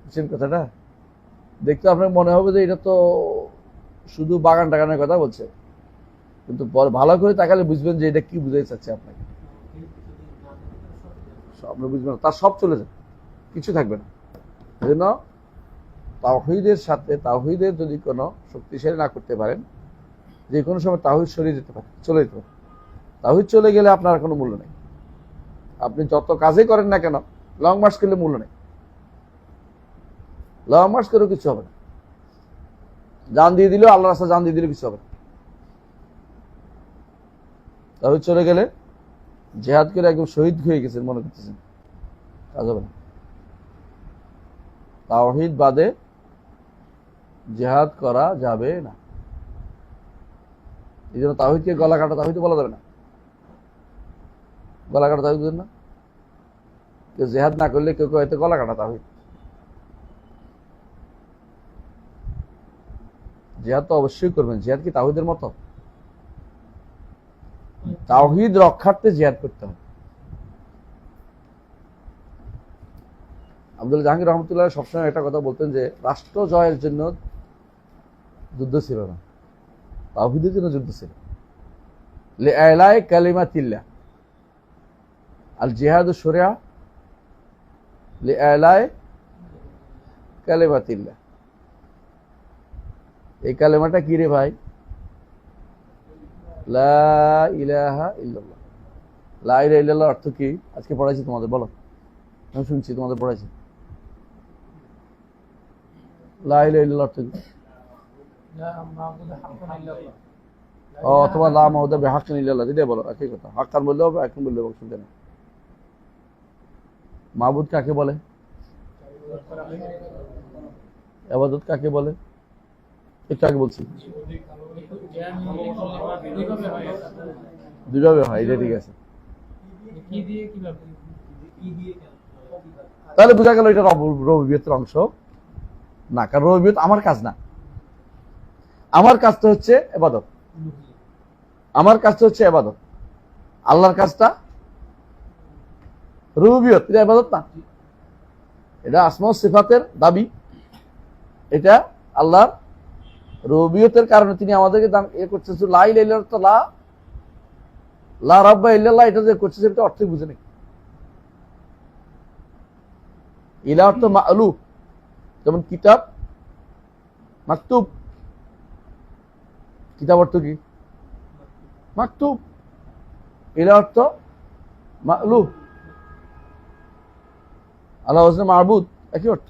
বুঝছেন কথাটা? দেখতে আপনার মনে হবে যে এটা তো শুধু বাগান টাগানের কথা বলছে, কিন্তু ভালো করে তাকালে বুঝবেন যে এটা কি বুঝাই চাচ্ছে আপনাকে। আপনি বুঝবেন, তার সব চলে যাবে, কিছু থাকবে না। এই জন্য তাওহীদের সাথে তাওহীদের যদি কোনো শক্তিশালী না করতে পারেন, যে কোনো সময় তাওহীদ সরিয়ে যেতে পারে, চলে যেতে পারে। তাওহীদ চলে গেলে আপনার কোনো মূল্য নেই। আপনি যত কাজই করেন না কেন, লং মার্চ করলে মূল্য নেই। লং মার্চ করেও কিছু হবে না। জান দিয়ে দিলেও, আল্লাহ রাস্তায় জান দিয়ে দিলেও কিছু হবে না। তাওহীদ চলে গেলে জিহাদ করে একদম শহীদ হয়ে গেছেন মনে করতেছেন, কাজ হবে না। তাওহীদ বাদে জিহাদ করা যাবে না। এই জন্য তাওহীদকে গলা কাটা তাওহীদ বলা যাবে না। গলা কাটা তাওহীদ বুঝেন না? কেউ জিহাদ না করলে কেউ কেউ গলা কাটা তাওহীদ। জিহাদ তো অবশ্যই করবেন। জিহাদ কি তাওহীদের মতো? তাওহীদ রক্ষার্থে জিহাদ করতে হবে। আব্দুল জাহাঙ্গীর রহমতুল্লাহ সবসময় একটা কথা বলতেন যে রাষ্ট্র জয়ের জন্য যুদ্ধ ছিল না, তাওহীদের জন্য যুদ্ধ ছিল। লিআলাই কালিমাতিল্লাহ আল জিহাদু শরিয়া লিআলাই কালিমাতিল্লাহ। এই কালেমাটা কি রে ভাই? লা ইলাহা ইল্লাল্লাহ। লা ইলাহা ইল্লাল্লাহ অর্থ কি? আজকে পড়াইছি তোমাদের, বলো। আমি শুনছি তোমাদের পড়াইছি। লা ইলাহা ইল্লাল্লাহ অর্থ কি? অথবা লা মাউদা বিহাক্কিন ইল্লাল্লাহ, যেটা বলো একই কথা। হাক্কান বললেও হবে, এখন বললেও হবে, শুনতে না। মাবুদ কাকে বলে? ইবাদত কাকে বলে? একটু আগে বলছি, দুইভাবে হয়, এটা ঠিক আছে। তাহলে বোঝা গেল এটা রবিয়তের অংশ না, কারণ রবিয়ত আমার কাজ না। আমার কাজটা হচ্ছে ইবাদত, আমার কাজটা হচ্ছে ইবাদত। আল্লাহর কাজটা রুবুবিয়ত, এটা ইবাদত না। এটা আসমা ও সিফাতের দাবি। এটা আল্লাহর রুবুবিয়তের কারণে তিনি আমাদেরকে এ করছেন। লা ইলাহা ইল্লাল্লাহ তো লা রাব্বা ইল্লাল্লাহ, এটা যে করছে সেটা অর্থই বুঝে নেই। ইলাহ অর্থ মা'লু, যেমন কিতাব, মাকতুব। কিতাব অর্থ কি? মাকতুব। ইলাহ অর্থ মা'লু। আল্লাহ ওয়াজনে মা'বুদ, একই অর্থ।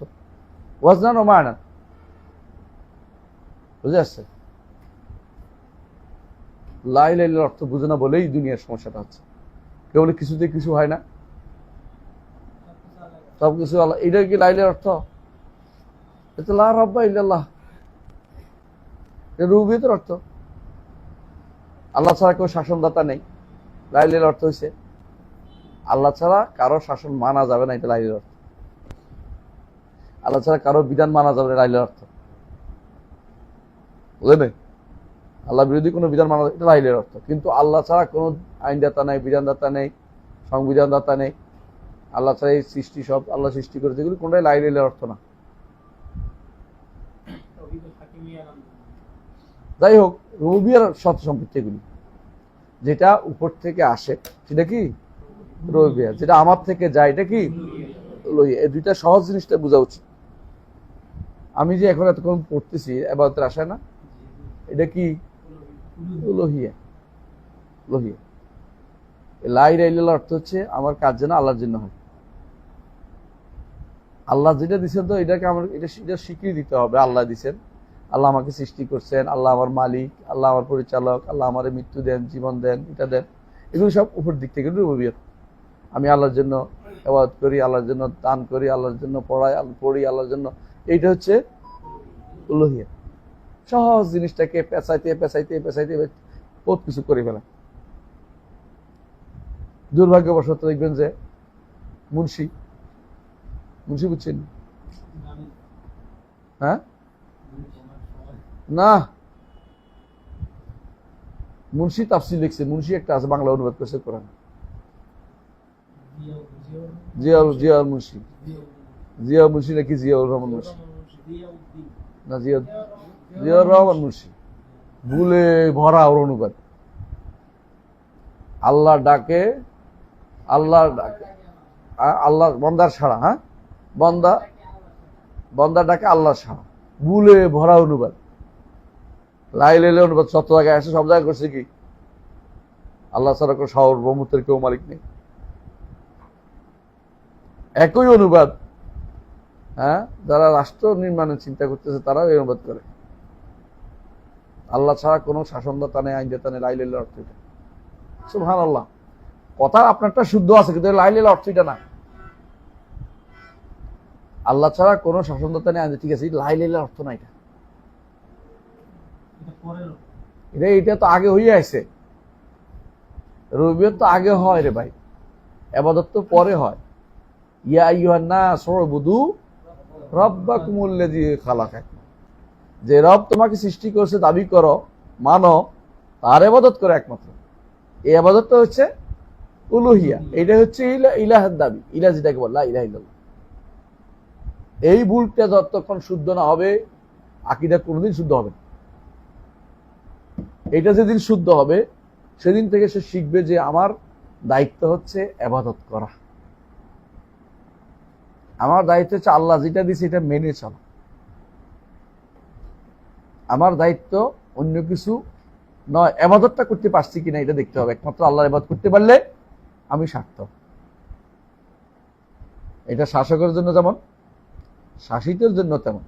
ওয়াজনান ও মা'নান, বুঝে আসছে? লা ইলাহা ইল্লাল্লাহ অর্থ বুঝে না বলেই দুনিয়ার সমস্যাটা হচ্ছে। কেউ বলে কিছুতে কিছু হয় না, সবকিছু আল্লাহ। এটা কি লা ইলাহার অর্থ? এটা লা রাব্বা ইল্লাল্লাহ, এটা রুবুবিয়তের অর্থ। আল্লাহ ছাড়া কেউ শাসনদাতা নেই, লা ইলাহার অর্থ হয়েছে আল্লাহ ছাড়া কারো শাসন মানা যাবে না, এটা লা ইলাহার অর্থ। আল্লাহ ছাড়া কারো বিধান মানা যাবে না, লা ইলাহার অর্থ। বুঝলেন? আল্লাহ বিরোধী কোনো বিধান মানা, এটা লা ইলাহার অর্থ। কিন্তু আল্লাহ ছাড়া কোনো আইনদাতা নেই, বিধানদাতা নেই, সংবিধানদাতা নেই। আল্লাহ ছাড়া এই সৃষ্টি সব আল্লাহ সৃষ্টি করেছে, এগুলো কোনটাই লা ইলাহার অর্থ না। যাই হোক, রুবুবিয়্যার সৎ সম্পত্তি এগুলি, যেটা উপর থেকে আসে সেটা কি রুবুবিয়্যা, যেটা আমার থেকে যায় এটা কি উলুহিয়্যা। এই দুইটা সহজ জিনিসটা বোঝা উচিত। আমি যে এখন এতক্ষণ পড়তেছি ইবাদতের আশায় না, এটা কি উলুহিয়্যা। উলুহিয়্যা। লা ইলাহা ইল্লাল্লাহ অর্থ হচ্ছে আমার কাজ যেন আল্লাহর জন্য হয়। আল্লাহ যেটা দিচ্ছেন তো এটাকে আমার এটা স্বীকৃতি দিতে হবে। আল্লাহ দিচ্ছেন, আল্লাহ আমাকে সৃষ্টি করছেন, আল্লাহ আমার মালিক, আল্লাহ আমার পরিচালক, আল্লাহ আমার মৃত্যু দেন, জীবন দেন, এটা দেন। এগুলো সব উপর দিক থেকে রুবুবিয়্যাত। আমি আল্লাহর জন্য ইবাদত করি, আল্লাহর জন্য দান করি, আল্লাহর জন্য পড়ি, আল্লাহর জন্য। এইটা হচ্ছে উলুহিয়্যা। সহজ জিনিসটাকে পেঁচাইতে পেঁচাইতে পেঁচাইতে বহুত কিছু করে ফেলা। দুর্ভাগ্যবশত দেখবেন যে মুন্সি বুঝছেন? হ্যাঁ, না, মুন্সি তাফসীর লিখছে। মুন্সি একটা আছে, বাংলা অনুবাদ করছে কোরআন। জিয়াউল মুন্সি, জিয়া মুন্সি নাকি জিয়াউর রহমান মুন্সি? না, জিয়াউর রহমান মুন্সি। ভুলে ভরা ওর অনুবাদ। আল্লাহ ডাকে, আল্লাহ ডাকে, আল্লাহ বন্দার ছাড়া। হ্যাঁ, বন্দা বন্দা ডাকে আল্লাহ ছাড়া, ভুলে ভরা অনুবাদ, লাই লেলে অনুবাদ সব জায়গায় আসে, সব জায়গায় করছে কি আল্লাহ ছাড়া কোনো সার্বভৌমত্বের কেউ মালিক নেই। একই অনুবাদ, হ্যাঁ, যারা রাষ্ট্র নির্মাণের চিন্তা করতেছে তারাও এই অনুবাদ করে, আল্লাহ ছাড়া কোনো শাসনদাতা নেই, আইনদাতা নেই, লাই লেলে অর্থ এটা। সুবহানাল্লাহ, কথা আপনারটা শুদ্ধ আছে, কিন্তু লাই লেলে অর্থ এটা না। আল্লাহ ছাড়া কোনো শাসনদাতা নেই, ঠিক আছে, লাই লেলে অর্থ না এটা। এটা তো আগে হয়ে আসছে, রবিয়ত তো আগে হয় রে ভাই, ইবাদত তো পরে হয়। ইয়া আইয়ুহান নাস উবুদু রাব্বাকুমুল্লাযী খালাকাকুম, যে রব তোমাকে সৃষ্টি করেছে দাবি করো, মানো, তার ইবাদত করো একমাত্র। এই ইবাদতটা হচ্ছে উলুহিয়া, এটা হচ্ছে ইলাহের দাবি, ইলাহ যেটাকে বলে লা ইলাহা ইল্লাল্লাহ। এই ভুলটা যতক্ষণ শুদ্ধ না হবে, আকীদা কোনোদিন শুদ্ধ হবে না। এটা যেদিন শুদ্ধ হবে, সেদিন থেকে সে শিখবে যে আমার দায়িত্ব হচ্ছে ইবাদত করা, আমার দায়িত্ব হচ্ছে আল্লাহ যেটা দিয়েছে এটা মেনে চলা, আমার দায়িত্ব অন্য কিছু নয়। ইবাদতটা করতে পারছি কিনা এটা দেখতে হবে, একমাত্র আল্লাহর ইবাদত করতে পারলে আমি সার্থক। এটা শাসকের জন্য যেমন, শাসিতের জন্য তেমন,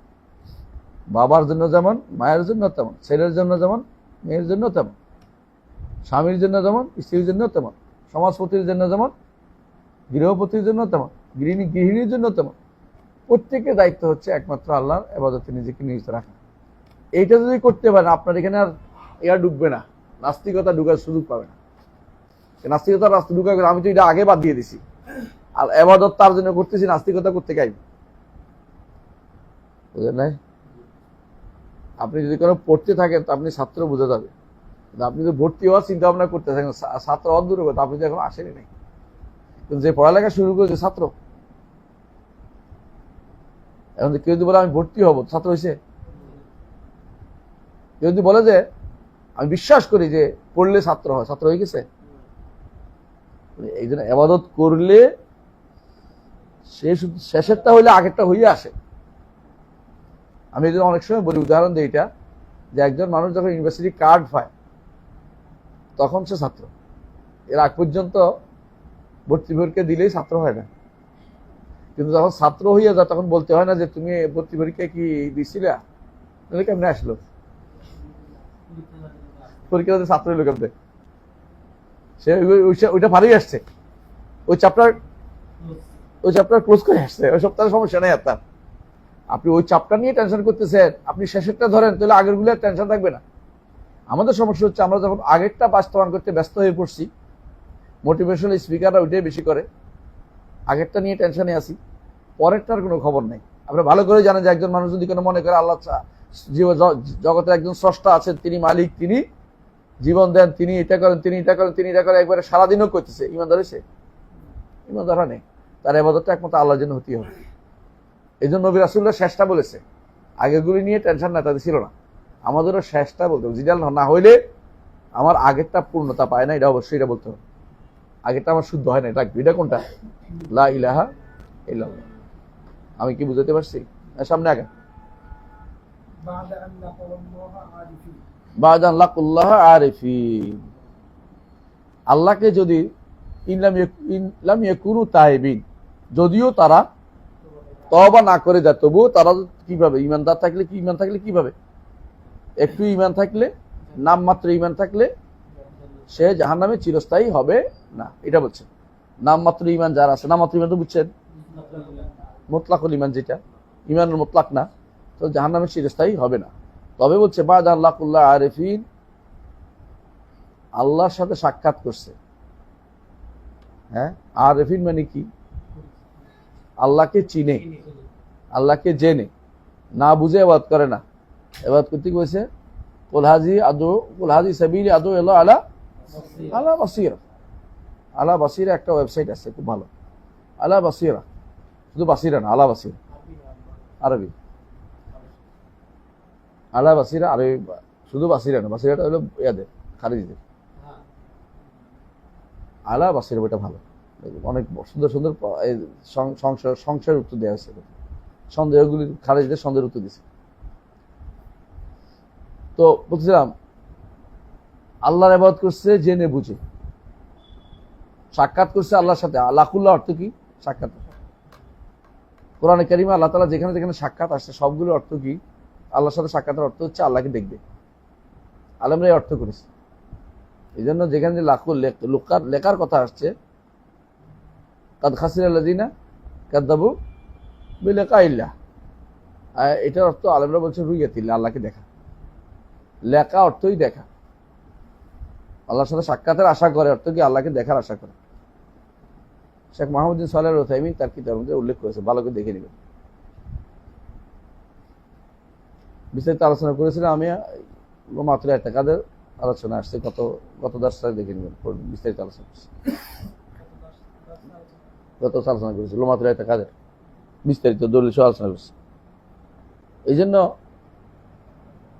বাবার জন্য যেমন, মায়ের জন্য তেমন, ছেলের জন্য যেমন, মেয়ের জন্য তেমন, স্বামীর জন্য যেমন, স্ত্রীর জন্য তেমন, সমাজপতির জন্য যেমন, গৃহপতির জন্য তেমন, গৃহিণীর জন্য তেমন। প্রত্যেকের দায়িত্ব হচ্ছে একমাত্র আল্লাহর ইবাদতে নিজেকে নিয়োজিত রাখা। এইটা যদি করতে পারেন, আপনার এখানে আর এরা ঢুকবে না, নাস্তিকতা ঢুকার সুযোগ পাবে না। নাস্তিকতা রাস্তা ঢুকাবে, আমি তো এটা আগে বাদ দিয়ে দিছি, আর ইবাদত তার জন্য করতেছি, নাস্তিকতা করতে গাইব, বুঝলেন নাই? আপনি যদি কোনো পড়তে থাকেন তো আপনি ছাত্র বুঝে যাবে, আপনি যদি ভর্তি হওয়ার চিন্তা ভাবনা করতে থাকেন, ছাত্র অদূর কথা, আপনি তো এখন আসেনি নাই। কিন্তু যে পড়ালেখা শুরু করেছে ছাত্র, এখন কেউ যদি বলে আমি ভর্তি হবো, ছাত্র হয়েছে। কেউ যদি বলে যে আমি বিশ্বাস করি যে পড়লে ছাত্র হয়, ছাত্র হয়ে গেছে। এই জন্য ইবাদত করলে সে শুধু শেষেরটা হইলে আগেরটা হইয়া আসে। আমি এই জন্য অনেক সময় বলি, উদাহরণ দিই এটা, যে একজন মানুষ যখন ইউনিভার্সিটি কার্ড পায় তখন সে ছাত্র, এর আগ পর্যন্ত ভর্তি পরীক্ষা দিলেই ছাত্র হয় না। কিন্তু যখন ছাত্র হইয়া যায় তখন বলতে হয় না যে তুমি ভর্তি পরীক্ষা কি দিছিলা, তাহলে কেমনে আসলো পরীক্ষা, ছাত্র হইলো কেমনে, সে ওইটা পারেই আসছে, ওই চ্যাপ্টার ক্লোজ করে আসছে, ওই সপ্তাহের সমস্যা নেই আপনার। আপনি ওই চ্যাপ্টার নিয়ে টেনশন করতেছেন, আপনি শেষেরটা ধরেন, তাহলে আগের গুলো টেনশন থাকবে না। আমাদের সমস্যা হচ্ছে আমরা যখন আগেরটা বাস্তবায়ন করতে ব্যস্ত হয়ে পড়ছি, মোটিভেশনাল স্পিকাররা ওইটাই বেশি করে, আগেরটা নিয়ে টেনশনে আসি, পরেরটার কোনো খবর নেই। আপনারা ভালো করে জানেন যে একজন মানুষ যদি কোনো মনে করে আল্লাহ জগতের একজন স্রষ্টা আছেন, তিনি মালিক, তিনি জীবন দেন, তিনি এটা করেন, তিনি এটা করেন, তিনি এটা করেন, একবারে সারাদিনও করতেছে, ইমানদার হয়েছে? ইমানদার নেই। তার ইবাদতটা একমাত্র আল্লাহর জন্য হতেই হবে। এই জন্য নবী রাসূলুল্লাহ শেষটা বলেছে, আগেরগুলি নিয়ে টেনশন না, তাদের ছিল না। আমাদেরও শেষটা বলতে হবে, জিডাল না হইলে আমার আগেরটা পূর্ণতা পায় না, এটা অবশ্যই এটা বলতে হবে। আগেরটা আমার শুদ্ধ হয় না, এটা এটা কোনটা? লা ইলাহা ইল্লাল্লাহ। আমি কি বুঝাতে পারছি? সামনে আগে বাদান লাকুল্লাহ আরিফিন, আল্লাহকে যদি ইনলাম ইয়াকুনু তাইবিন, যদিও তারা তওবা না করে যায়, তবুও তারা কিভাবে ইমানদার থাকলে, কি ইমান থাকলে কিভাবে, একটু ইমান থাকলে, নামমাত্র ইমান থাকলে সে জাহান্নামে চিরস্থায়ী হবে না, এটা বলছেন। নামমাত্র ইমান যারা আছে, নামমাত্র ইমান তো বুঝছেন, মুতলাকুল ইমান, যেটা ইমানুল মুতলাক না, তো জাহান্নামে চিরস্থায়ী হবে না। তবে বলছে বাদান লাকুল্লাহ আরিফিন, আল্লাহর সাথে সাক্ষাৎ করছে। হ্যাঁ, আরিফিন মানে কি? আল্লাহকে চিনে, আল্লাহকে জেনে, না বুঝে ইবাদত করে না। ইবাদত করতে কি বলছে? কুল হাজি সাবিলি আদু ইল্লাহ আলা বাসীরা। আলা বাসীরা একটা ওয়েবসাইট আছে, খুব ভালো, আলা বাসীরা, শুধু বাসীরা না, আলা বাসীরা আরবি, আলা বাসীরা আরবি, শুধু বাসীরা না, বাসীরাটা হলো ইয়াদের খারিজদের, আলা বাসীরা, ওটা ভালো, অনেক সুন্দর সুন্দর সংশয়ের উত্তর দেওয়া হয়েছে। সন্দেহগুলি খারেজ দিয়ে সন্দেহের উত্তর দিছে। তো বলছিলাম আল্লাহর ইবাদত করছে জেনে বুঝে, সাক্ষাৎ করছে আল্লাহর সাথে। লাকুল্লাহ অর্থ কি? সাক্ষাৎ। কোরআনে কারিমে আল্লাহ তাআলা যেখানে যেখানে সাক্ষাৎ আসছে সবগুলো অর্থ কি? আল্লাহর সাথে সাক্ষাতের অর্থ হচ্ছে আল্লাহকে দেখবে। আলেমরা এই অর্থ করেছে। এই জন্য যেখানে যে লেখার কথা আসছে, কাদ খাসিরাল্লাযিনা কাযযাবু বিলিকাইল্লাহ, এটার অর্থ আলেমরা বলছে রুইয়াতিল্লাহ, আল্লাহকে দেখা। লেখা অর্থই দেখা। আল্লাহর সাথে সাক্ষাতের আশা করে অর্থ কি? আল্লাহকে দেখার আশা করে। শেখ মাহমুদ্দিন সালেহ আল উথাইমিন তার কিতাবের মধ্যে উল্লেখ করেছে, ভালো করে দেখে নেবেন। বিস্তারিত আলোচনা করেছিলাম আমি মাত্র একটা কাদের আলোচনা আসছে, গত দর্শক দেখে নেবেন, বিস্তারিত আলোচনা করছি। গত আলোচনা করেছিল মাত্র একটা কাদের বিস্তারিত দলিল সহ আলোচনা করছে। এই জন্য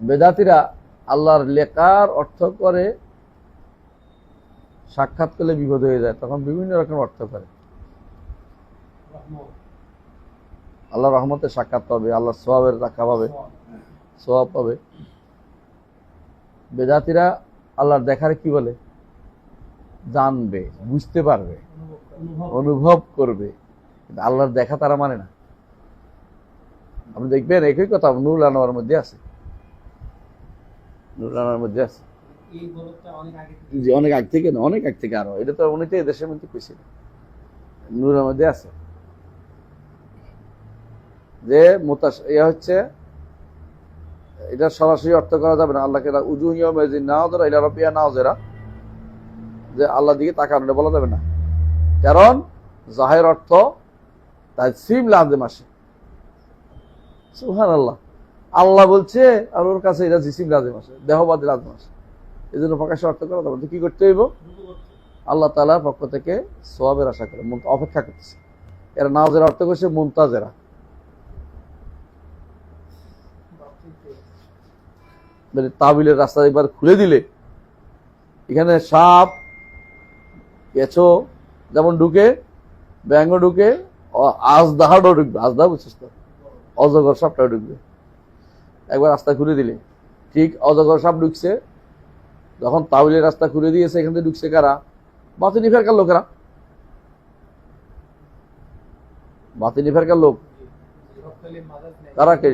বেদাতিরা আল্লাহর লেখার অর্থ করে, সাক্ষাৎ করলে বিপদ হয়ে যায়, তখন বিভিন্ন রকম অর্থ করে। আল্লাহ রহমতের সাক্ষাৎ পাবে, আল্লাহ সোয়াবের রাখা পাবে, সোয়াব পাবে। বেদাতিরা আল্লাহর দেখারে কি বলে? জানবে, বুঝতে পারবে, অনুভব করবে, কিন্তু আল্লাহর দেখা তারা মানে না। আপনি দেখবেন একই কথা নুরুল আনোয়ার মধ্যে আছে, নুরুল আনোয়ার মধ্যে আছে, অনেক আগ থেকে না, অনেক আগ থেকে আরো, এটা তো উনি তো এদেশের মধ্যে পেয়েছিল, নুরের মধ্যে আছে যে হচ্ছে এটা সরাসরি অর্থ করা যাবে না। আল্লাহকে যে আল্লাহ দিকে তাকানো বলা যাবে না, কারণ জাহের অর্থ তাই সিম লাজেম আসে। সুবহানাল্লাহ, আল্লাহ বলছে আর ওর কাছে এটা জিসিম লাজেম আসে, দেহবাদী লাজেম আসে। এই জন্য প্রকাশ্যে অর্থ করা যাবে। কি করতে হইব? আল্লাহ তাআলার পক্ষ থেকে সওয়াবের আশা করে অপেক্ষা করতেছে। এরা নাজের অর্থ করছে মুনতাজেরা। মানে তাবিলের রাস্তা একবার খুলে দিলে এখানে সাপ কেঁচো যেমন ঢুকে, ব্যাঙ ঢুকে, আজদাহাও ঢুকবে। আজদা বুঝছিস তো? অজগর সাপটাও ঢুকবে একবার রাস্তা খুলে দিলে। ঠিক অজগর সাপ ঢুকছে যখন তাবিলের রাস্তা খুলে দিয়েছে, এখান থেকে ঢুকছে কারা? বাতিনি ফেরকার লোকেরা। বাতিনি ফেরকার লোক কারা? কে?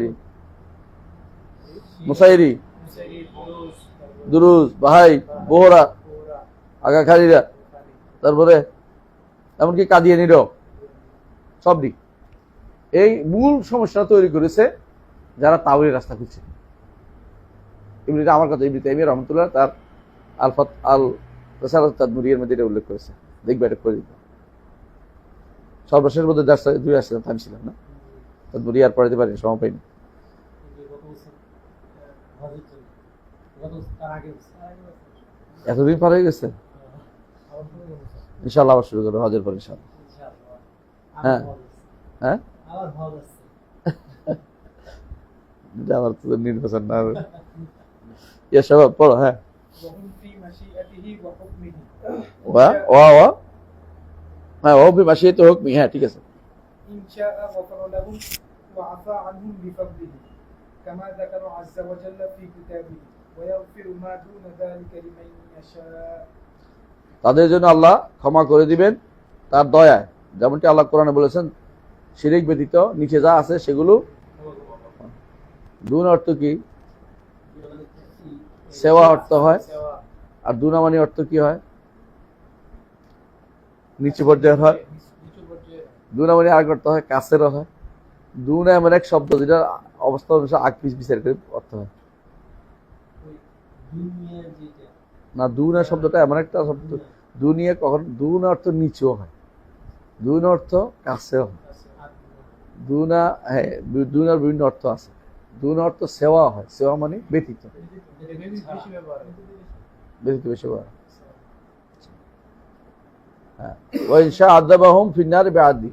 মুসাইরি, দুরুজ, বাহাই, বোহরা, আগাখালিরা, তারপরে এমনকি কাদিয়ানিরাও, সব দিক। এই মূল সমস্যা তৈরি করেছে যারা তাওহীদের রাস্তা খুঁজছে। ইবনে আমার কথা, ইবনে তাইমিয়া রাহমাতুল্লাহ তার আল রিসালাত তাদমুরিয়ার মধ্যে এটা উল্লেখ করেছে। দেখবে এটা করে দিবে। সর্বশেষ বোধহয় 2 আসছিলাম, থামছিলাম না, তাদমুরিয়ার পড়াতে পারি, সময় পাইনি। এতদিন পার হয়ে গেছে, ইনশাআল্লাহ আবার শুরু করবো হজের পর ইনশাআল্লাহ। হ্যাঁ হ্যাঁ, আমার তো নির্বাচন না, ইয়া সব পড়ো। হ্যাঁ, হ্যাঁ ও বিমাশিয়াতি হুকমি, হ্যাঁ ঠিক আছে। ইনশাআ গফারা লাহুম ওয়া আফা আনহুম বিফাদলিহি কামা যাকারা আযজা ওয়া জাল্লা ফি কিতাবিহি ওয়া ইয়াগফিরু মা দুনা যালিকা লিমান ইয়াশা। তাদের জন্য আল্লাহ ক্ষমা করে দিবেন তার দয়ায়, যেমনটি আল্লাহ কোরআনে বলেছেন শিরিক ব্যতীত নিচে যা আছে সেগুলো। দুন অর্থ কি? সেবা অর্থ হয়। আর দুনা মানে অর্থ কি হয়? নিচু পর্যায়ের হয়। দুনা মানে আরেক অর্থ হয়, কাছেরও হয়। দুনা এমন এক শব্দ যেটা অবস্থা অনুসারে আগ পিছ বিচার করে অর্থ হয় না। দুনা শব্দটা এমন একটা শব্দ, দুনিয়া কখন দুনা অর্থ নিচেও হয়, দুনা অর্থ কাছেও হয়। দুনা, হ্যাঁ, দুনার বিভিন্ন অর্থ আছে। দুনা অর্থ সেবা হয়, সেবা মানে ব্যতীত, ব্যতীত বেশি ব্যবহার। হ্যাঁ, ওয়াইনশা আযাবাহুম ফিন্নার বিআদলি,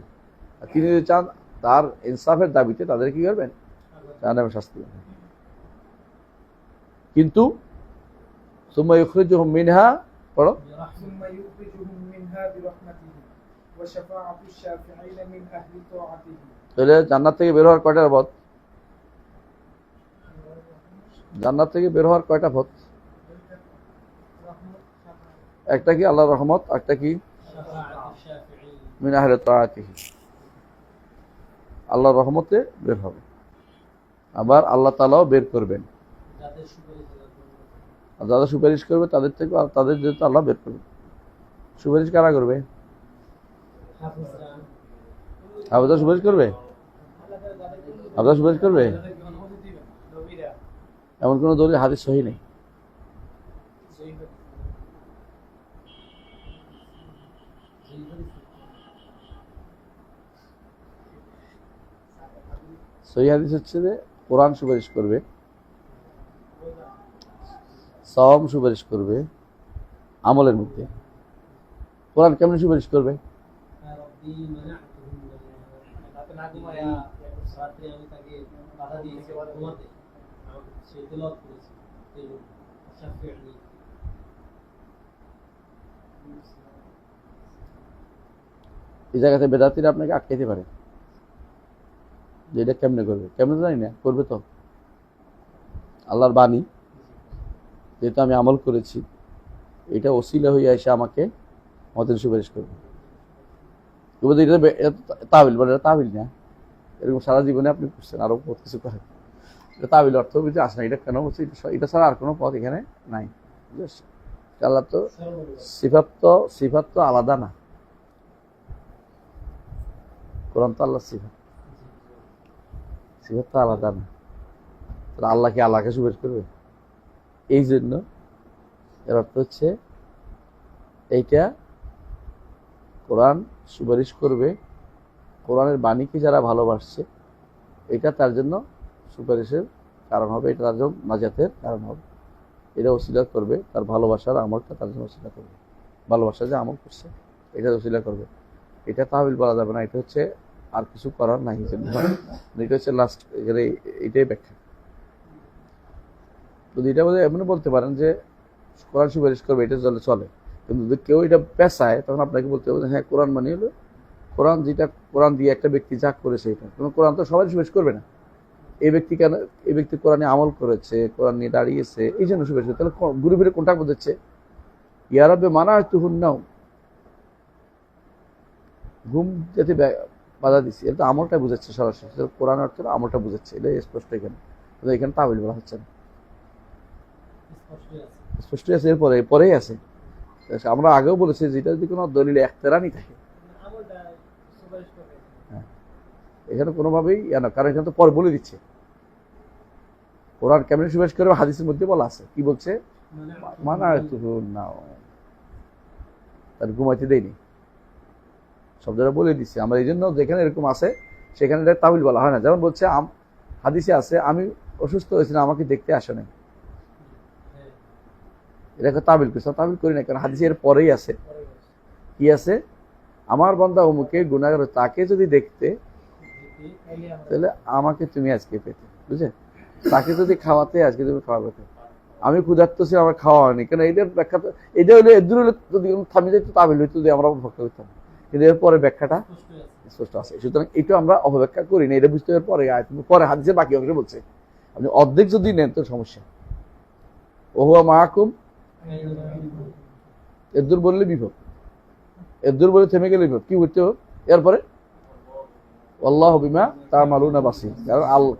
তিনি যদি চান তার ইনসাফের দাবিতে তাদের কি করবেন? জাহান্নামে শাস্তি দেবেন। কিন্তু সুম্মা ইখরিজুহুম মিনহা, পড়ো, সুম্মা ইখরিজুহুম মিনহা বিরাহমাতিহি وشفاعة الشافعين من أهل طاعته তাহলে জান্নাত থেকে বের হওয়ার কয়টা পথ? জান্নাত থেকে বের হওয়ার কয়টা পথ? একটা কি আল্লাহর রহমত, একটা কি মিন আহলি তাআতিহি, আল্লাহর রহমতে বের হবে। আবার আল্লাহ তাআলাও বের করবেন, আর যারা সুপারিশ করবে তাদের থেকে, আর তাদের যেহেতু আল্লাহ বের করবে। সুপারিশ কারা করবে? হাফেজরা সুপারিশ করবে? হাফেজরা সুপারিশ করবে? এমন কোন দলিল হাদিস সহিহ নেই। সহিহ হাদিস হচ্ছে যে কোরআন সুপারিশ করবে, সাওম সুপারিশ করবে আমলের মধ্যে। কোরআন কেমন সুপারিশ করবে? এই জায়গাতে বেদাতিরা আপনাকে আটকাইতে পারে যে এটা কেমনে করবে, কেমনে জানি না, করবে তো। আল্লাহর বাণী যেহেতু আমি আমল করেছি, এটা ওসিলা হইয়া এসে আমাকে মতের সুপারিশ করবে। তাবিল বলে, এটা তাবিল না, এরকম সারা জীবনে আপনি করছেন, আরো বহুত কিছু করেন, এটা তাবিল অর্থ বুঝে আসে না। এটা কেন হচ্ছে, এটা ছাড়া আর কোনো পথ এখানে নাই। আল্লাহ তো সিফাত তো আলাদা না, কোরআন তো আল্লাহ সিফাত তো আলাদা না। আল্লাহকে আল্লাহকে সুপারিশ করবে? এই জন্য এর অর্থ হচ্ছে এইটা কোরআন সুপারিশ করবে, কোরআনের বাণীকে যারা ভালোবাসছে এটা তার জন্য সুপারিশের কারণ হবে, এটা তার জন্য নাজাতের কারণ হবে। এটা ওসিলা করবে, তার ভালোবাসার আমলটা তার জন্য ওসিলা করবে, ভালোবাসা যে আমল করছে এটা ওসিলা করবে। এটা তাহবিল বলা যাবে না, এটা হচ্ছে আর কিছু করার নাই। এটা হচ্ছে লাস্ট, এখানে এটাই ব্যাখ্যা। যদি এটা এমনি বলতে পারেন যে কোরআন সুপারিশ করবে, এটা চলে, কিন্তু যদি কেউ এটা পেশায় তখন আপনাকে বলতে হবে হ্যাঁ কোরআন মানে হলো কোরআন, যেটা কোরআন দিয়ে একটা ব্যক্তি যা করেছে এটা, কারণ কোরআন তো সবাই সুপারিশ করবে না। এই ব্যক্তি কেন, এই ব্যক্তি কোরআনে আমল করেছে, কোরআন নিয়ে দাঁড়িয়েছে, এই জন্য সুপারিশ করবে। তাহলে ঘুরে ফিরে কোনটা বোঝাচ্ছে? ইয়া রাব্বি মানা'তুহুন নাওম, ঘুম যাতে বাধা দিচ্ছি, এটা তো আমলটা বুঝাচ্ছে সরাসরি। কোরআন অর্থ আমলটা বুঝাচ্ছে, এটা স্পষ্ট এখানে। এখানে তাবিল বলা হচ্ছে না, স্পষ্ট আছে। পরেই আছে। আমরা আগেও বলেছি যেটা যদি কোনো দলিল একতেরানি থাকে, এখানে কোনোভাবেই না, কারণ এখানে তো পরে বলে দিচ্ছে কোরআন কেমন সুপারিশ করবে। হাদিসের মধ্যে বলা আছে, কি বলছে? মানা'তুহুন নাওম, তার ঘুমাইতে দেয়নি, শব্দটা বলে দিচ্ছে আমরা। এই জন্য যেখানে এরকম আছে সেখানে এটা তাবিল বলা হয় না। যেমন বলছে হাদিসে আছে, আমি অসুস্থ হয়েছিলাম, আমাকে দেখতে আসে নাই, এটাকে তাবিল করছে। তাবিল করি না, কারণ হাদিসে এর পরেই আছে, কি আছে? আমার বান্দা অমুকে গুনাহগার, তাকে যদি দেখতে তাহলে আমাকে তুমি আজকে পেতে, বুঝলে? তাকে যদি খাওয়াতে আজকে তুমি খাওয়াবে। আমি ক্ষুধার্ত ছিলাম, আমার খাওয়া হয়নি, কেন? এটার ব্যাখ্যা তো এটা হলে এদুর হলে যদি থামিয়ে যেত তাবিল হইতো, যদি আমরা অপব্যাখ্যা করতাম, কিন্তু এর পরে ব্যাখ্যাটা স্পষ্ট আছে। সুতরাং এটা আমরা অপব্যাখ্যা করি না, এটা বুঝতে পরে পরে হাদিসের বাকি অংশ বলছে। আপনি অর্ধেক যদি নেন তো সমস্যা। ওহুয়া মাআকুম, এদুর বললে বিপদ, এদুর বলে থেমে গেলে বিপদ। কি করতে হবে এরপরে? আল্লাহু বিমা তা'মালুনা বাসীর,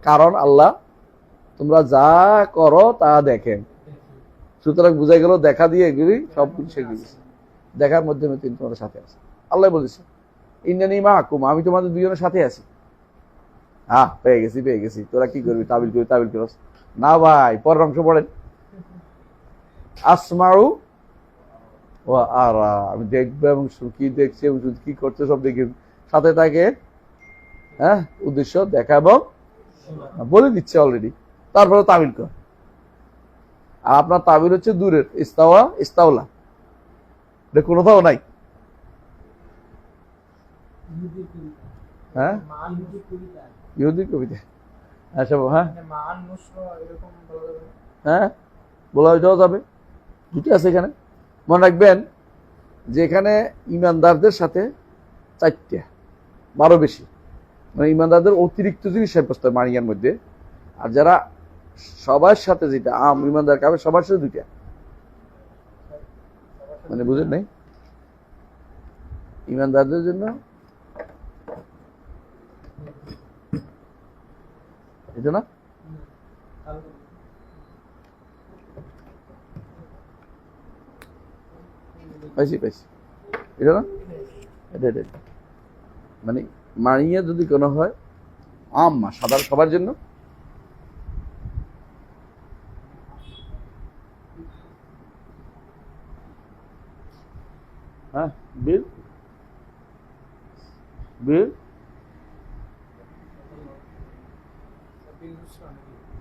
কারণ আল্লাহ তোমরা যা করো তা দেখেন। সুতরাং বুঝা গেল দেখা দিয়ে এগুলি সব কিছু শিখে গেছে, দেখার মাধ্যমে তিনি তোমাদের সাথে আছে। আল্লাহ বলেছে ইন্নানী মাআকুম, আমি তোমাদের দুজনের সাথে আছি। হ্যাঁ, পেয়ে গেছি, তোরা কি করবি? তাবিল করস না ভাই। পরের অংশ পড়েন, আসমাউ ওয়া আরা, আমি দেখবো এবং কি দেখছি এবং কি করছে সব দেখি, সাথে থাকে। হ্যাঁ, উদ্দেশ্য দেখা এবং বলে দিচ্ছে অলরেডি, তারপরে তাবিল কর। আর আপনার তাবিল হচ্ছে দূরের, ইস্তাওলা, এটা কোনোটাও নাই। হ্যাঁ, ইহুদি কবিতা। আচ্ছা, হ্যাঁ বলা ওইটাও যাবে, দুটো আছে এখানে। মনে রাখবেন যে এখানে ইমানদারদের সাথে 4টা 12 বেশি, মানে ইমানদারদের অতিরিক্ত জিনিস সাব্যস্ত হয় মানিয়ার মধ্যে। আর যারা সবার সাথে যেটা আম ইমানদার কাবে সবার সাথে 2টা, মানে বুঝেন নাই, ইমানদারদের জন্য এটা না, পাইছি এটা না, এটা মানে মানিয়া যদি কোনো হয় আম্মা সাধারণ সবার জন্য, হ্যাঁ বিল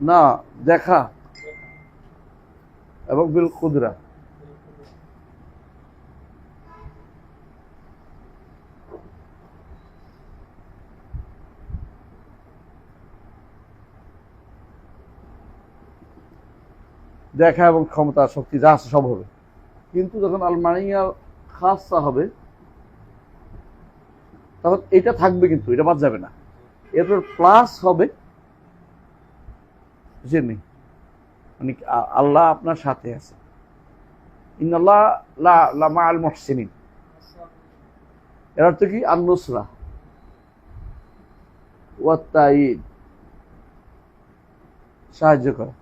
না দেখা এবং বিল কুদরা, দেখা এবং ক্ষমতা শক্তি যা আছে সব হবে। কিন্তু যখন আল মানিয়া খাসা হবে তখন এটা থাকবে, কিন্তু এটা বাদ যাবে না। এরপর প্লাস হবে, বুঝেননি, মানে আল্লাহ আপনার সাথে আছে, ইন্নাল্লাহ লা মাআল মুহসিনিন। এর অর্থ কি? আন-নুসরা ওয়াত তাঈদ, সাহায্য করা।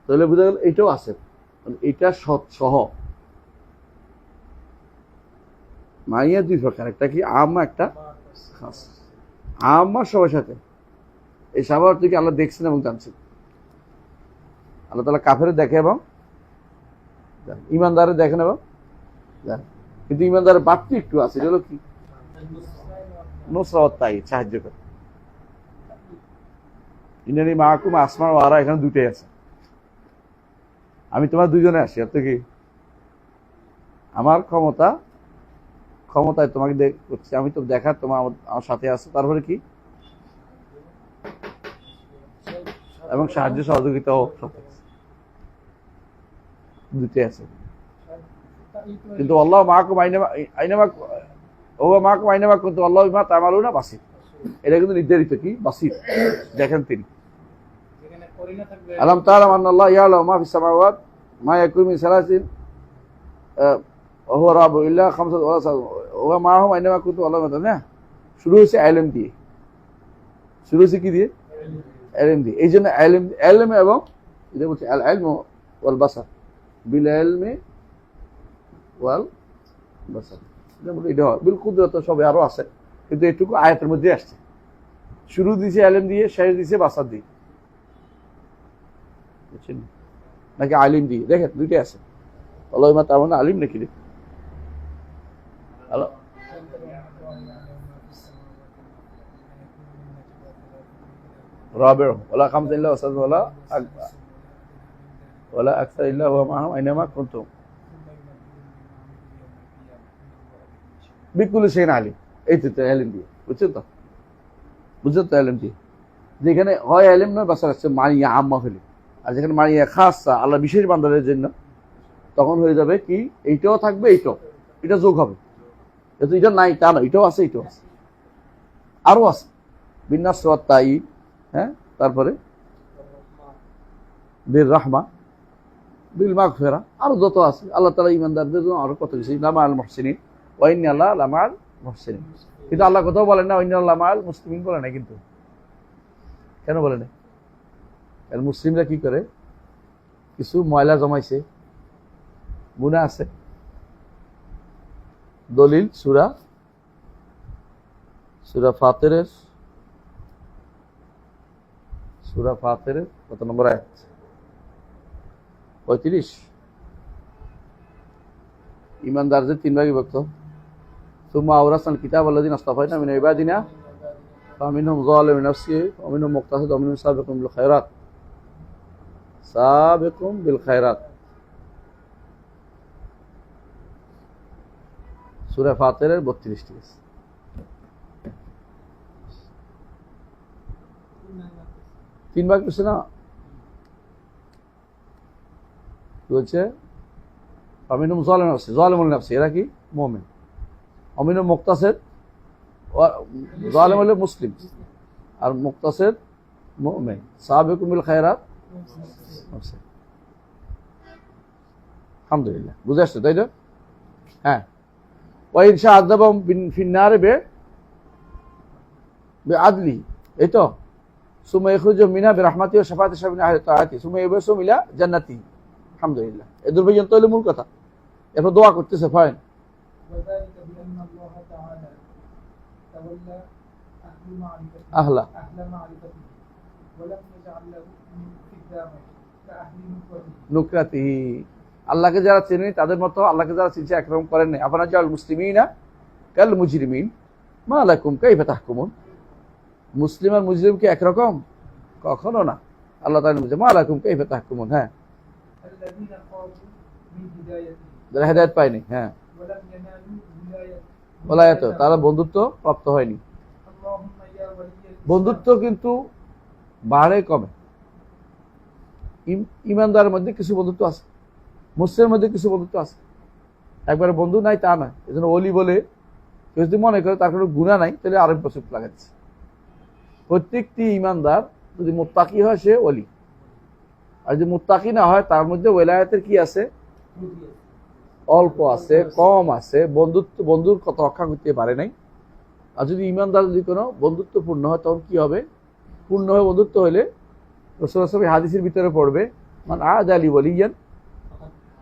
তাহলে বুঝা গেল এটাও আছে, এটা সহ মাইয়া 2 প্রকার, একটা কি আম্মা, একটা খাস। আম্মা সবার সাথে, এই সবার অর্থ কি আল্লাহ দেখছেন এবং জানছেন। আল্লাহ তাআলা কাফের দেখে এবং ইমানদারে দেখেন এবং জানেন। কিন্তু ইমানদারের বাড়তি একটু আছে, এটা হলো কি নুসরা ওয়াত তাঈদ, সাহায্য করে। ইন্নানি মাআকুম আসমা ওয়া আরা, এখানে 2টাই আছে। আমি তোমার 2জনে আছি, অর্থ কি আমার ক্ষমতায় তোমাকে করছি, আমি তো দেখার তোমার আমার সাথে আছে। তারপরে কি এবং সাহায্য সহযোগিতাও সাথে 2টাই আছে। কিন্তু আল্লাহ মাআকুম আইনামা ওয়া মাআকুম আইনামা কুনতুম আল্লাহু বিমা তা'মালুনা বাসীর, এটা কিন্তু নির্ধারিত কি বাসীর, দেখেন তিনি। আলাম তা'লাম আন্নাল্লাহ ইয়ালামু মা ফিস সামাওয়াত মা ইয়াকুনু মিন সালাসিন ওয়া হুয়া রাব্বু ইল্লা খামসাত ওয়া মাআহুম আইনামা কুনতুম আল্লাহু বিমা তা'মালুনা। শুরু হয়েছে ইলম দিয়ে, শুরু হয়েছে কি দিয়ে? ইলম দিয়ে। এই জন্য ইলম এবং এটা বলছে আল ইলমু ওয়াল বাসার, বিল ইলমি ওয়াল বাসার, এটা বিল কুদরত সবে আরো আছে, কিন্তু এটুকু আয়াতের মধ্যে আসছে। শুরু দিছে ইলম দিয়ে, শেষ দিছে বাসার দিয়ে, বুঝছেন নাকি আলিম দিয়ে? দেখেন 2টাই আছে। আল্লাহ মা তার মানে আলিম নাকি রে? আল্লাহ রাবিউ ওয়ালা খামসা ইল্লা ওয়াসাদ ওয়ালা আকসার ইল্লা হুয়া মাআহুম আইনামা কুনতুম বিকুল্লি শাইইন আলিম। এই তো ইলম দিয়ে, বুঝছেন তো? ইলম দিয়ে যেখানে হয় ইলম নয় বাসার আছে মানিয়া আম্মা হলে, আর যেখানে মানিয়া খাসা আল্লাহ বিশেষ বান্দাদের জন্য, তখন হয়ে যাবে কি এইটাও থাকবে, এটা যোগ হবে। কিন্তু এটা নাই তা না, এটাও আছে, আরো আছে বিন্যাস ওয়াত তাঈদ, হ্যাঁ, তারপরে বির রাহমা বিল মাগফিরা, আরো যত আছে। আল্লাহ তাআলা ইমানদারদের জন্য আরো কত কিছু, লা মাআল মুহসিনিন ওয়া ইন্নাল্লাহা লা মাআল মুহসিনিন। কিন্তু আল্লাহ কোথাও বলেন না ওয়া ইন্নাল্লাহা লা মাআল মুসলিমিন, বলে না। কিন্তু কেন বলে না? কারণ মুসলিমরা কি করে, কিছু ময়লা জমাইছে, গুনাহ আছে। দলিল সূরা ফাতিরের কত নম্বর আয়াত? 35। ইমানদারদের 3 ভাগে বিভক্ত। সুম্মা আওরাসনাল কিতাব আল্লাযিনা ইসতাফাইনা মিন ইবাদিনা ফামিনহুম যালিমুন লিনাফসিহি ওয়া মিনহুম মুকতাসিদ ওয়া মিনহুম সাবিকুম বিল খায়রাত। সূরা ফাতিরের 32টি আছে। তিন ভাগ করছে না, বলছে ফামিনহুম যালিমুন লিনাফসিহি, এরা কি মুমিন। অমিন মুক্তাসের জালেম হলে মুসলিম, আর মুক্তাসের মুমিন। সাবিকুম বিল খায়রাত আলহামদুলিল্লাহ, বুঝে আসছে তাই না? হ্যাঁ, ওয়াইন শাহ আযাবাহুম ফিন্নারে বিআদলি, এই তো সুম্মা ইখরুজুহুম মিনহা বিরাহমাতিহি ওয়া শাফাআতি শাফিঈন আহলি তাআতি সুম্মা ইবসুহুম ইলা জান্নাতি। আলহামদুলিল্লাহ, এদের পর্যন্ত হলো মূল কথা। এরপর দোয়া করতেছে, ফাইন। وذلك بأن الله تعالى تولى আহলা أهل معرفته ولم يجعل له في الدامة كأهل نكرته নুকরাতিহি, আল্লাহকে যারা চেনে তাদের মতো আল্লাহকে যারা চিনছে একরকম করেন নাই। আফানা জাআল মুসলিমিনা কাল মুজরিমিন মা লাকুম কাইফা তাহকুমুন, মুসলিম আর মুজরিম কি একরকম? কখনো না। আল্লাহ তাআলা বলেন মা লাকুম কাইফা তাহকুমুন, হ্যাঁ, الذين قالوا من هدايته যারা হেদায়েত পায়নি, হ্যাঁ, ولم ينالوا ওলায়াত, তারা বন্ধুত্ব প্রাপ্ত হয়নি। اللهم يا ولي বন্ধুত্ব কিন্তু বাড়ে কমে। ইমানদারের মধ্যে কিছু বন্ধুত্ব আছে, মুসলিমের মধ্যে কিছু বন্ধুত্ব আছে, একবারে বন্ধু নাই তা নয়। এই জন্য অলি বলে কেউ যদি মনে করে তার কোনো গুণা নাই, তাহলে আরেক বছর লাগাচ্ছে। প্রত্যেকটি ইমানদার যদি মুত্তাকি হয় সে অলি, আর যদি মুত্তাকি না হয় তার মধ্যে ওলায়াতের কি আছে? অল্প আছে, কম আছে, বন্ধুর কথা রক্ষা করতে পারে নাই। আর যদি ইমানদার যদি কোনো বন্ধুত্বপূর্ণ হয় তখন কি হবে? পূর্ণ হয়ে বন্ধুত্ব হলে রাসূলুল্লাহ সাল্লাল্লাহু আলাইহি হাদিসের ভিতরে পড়বে মান আ'দা লি ওয়ালিয়ান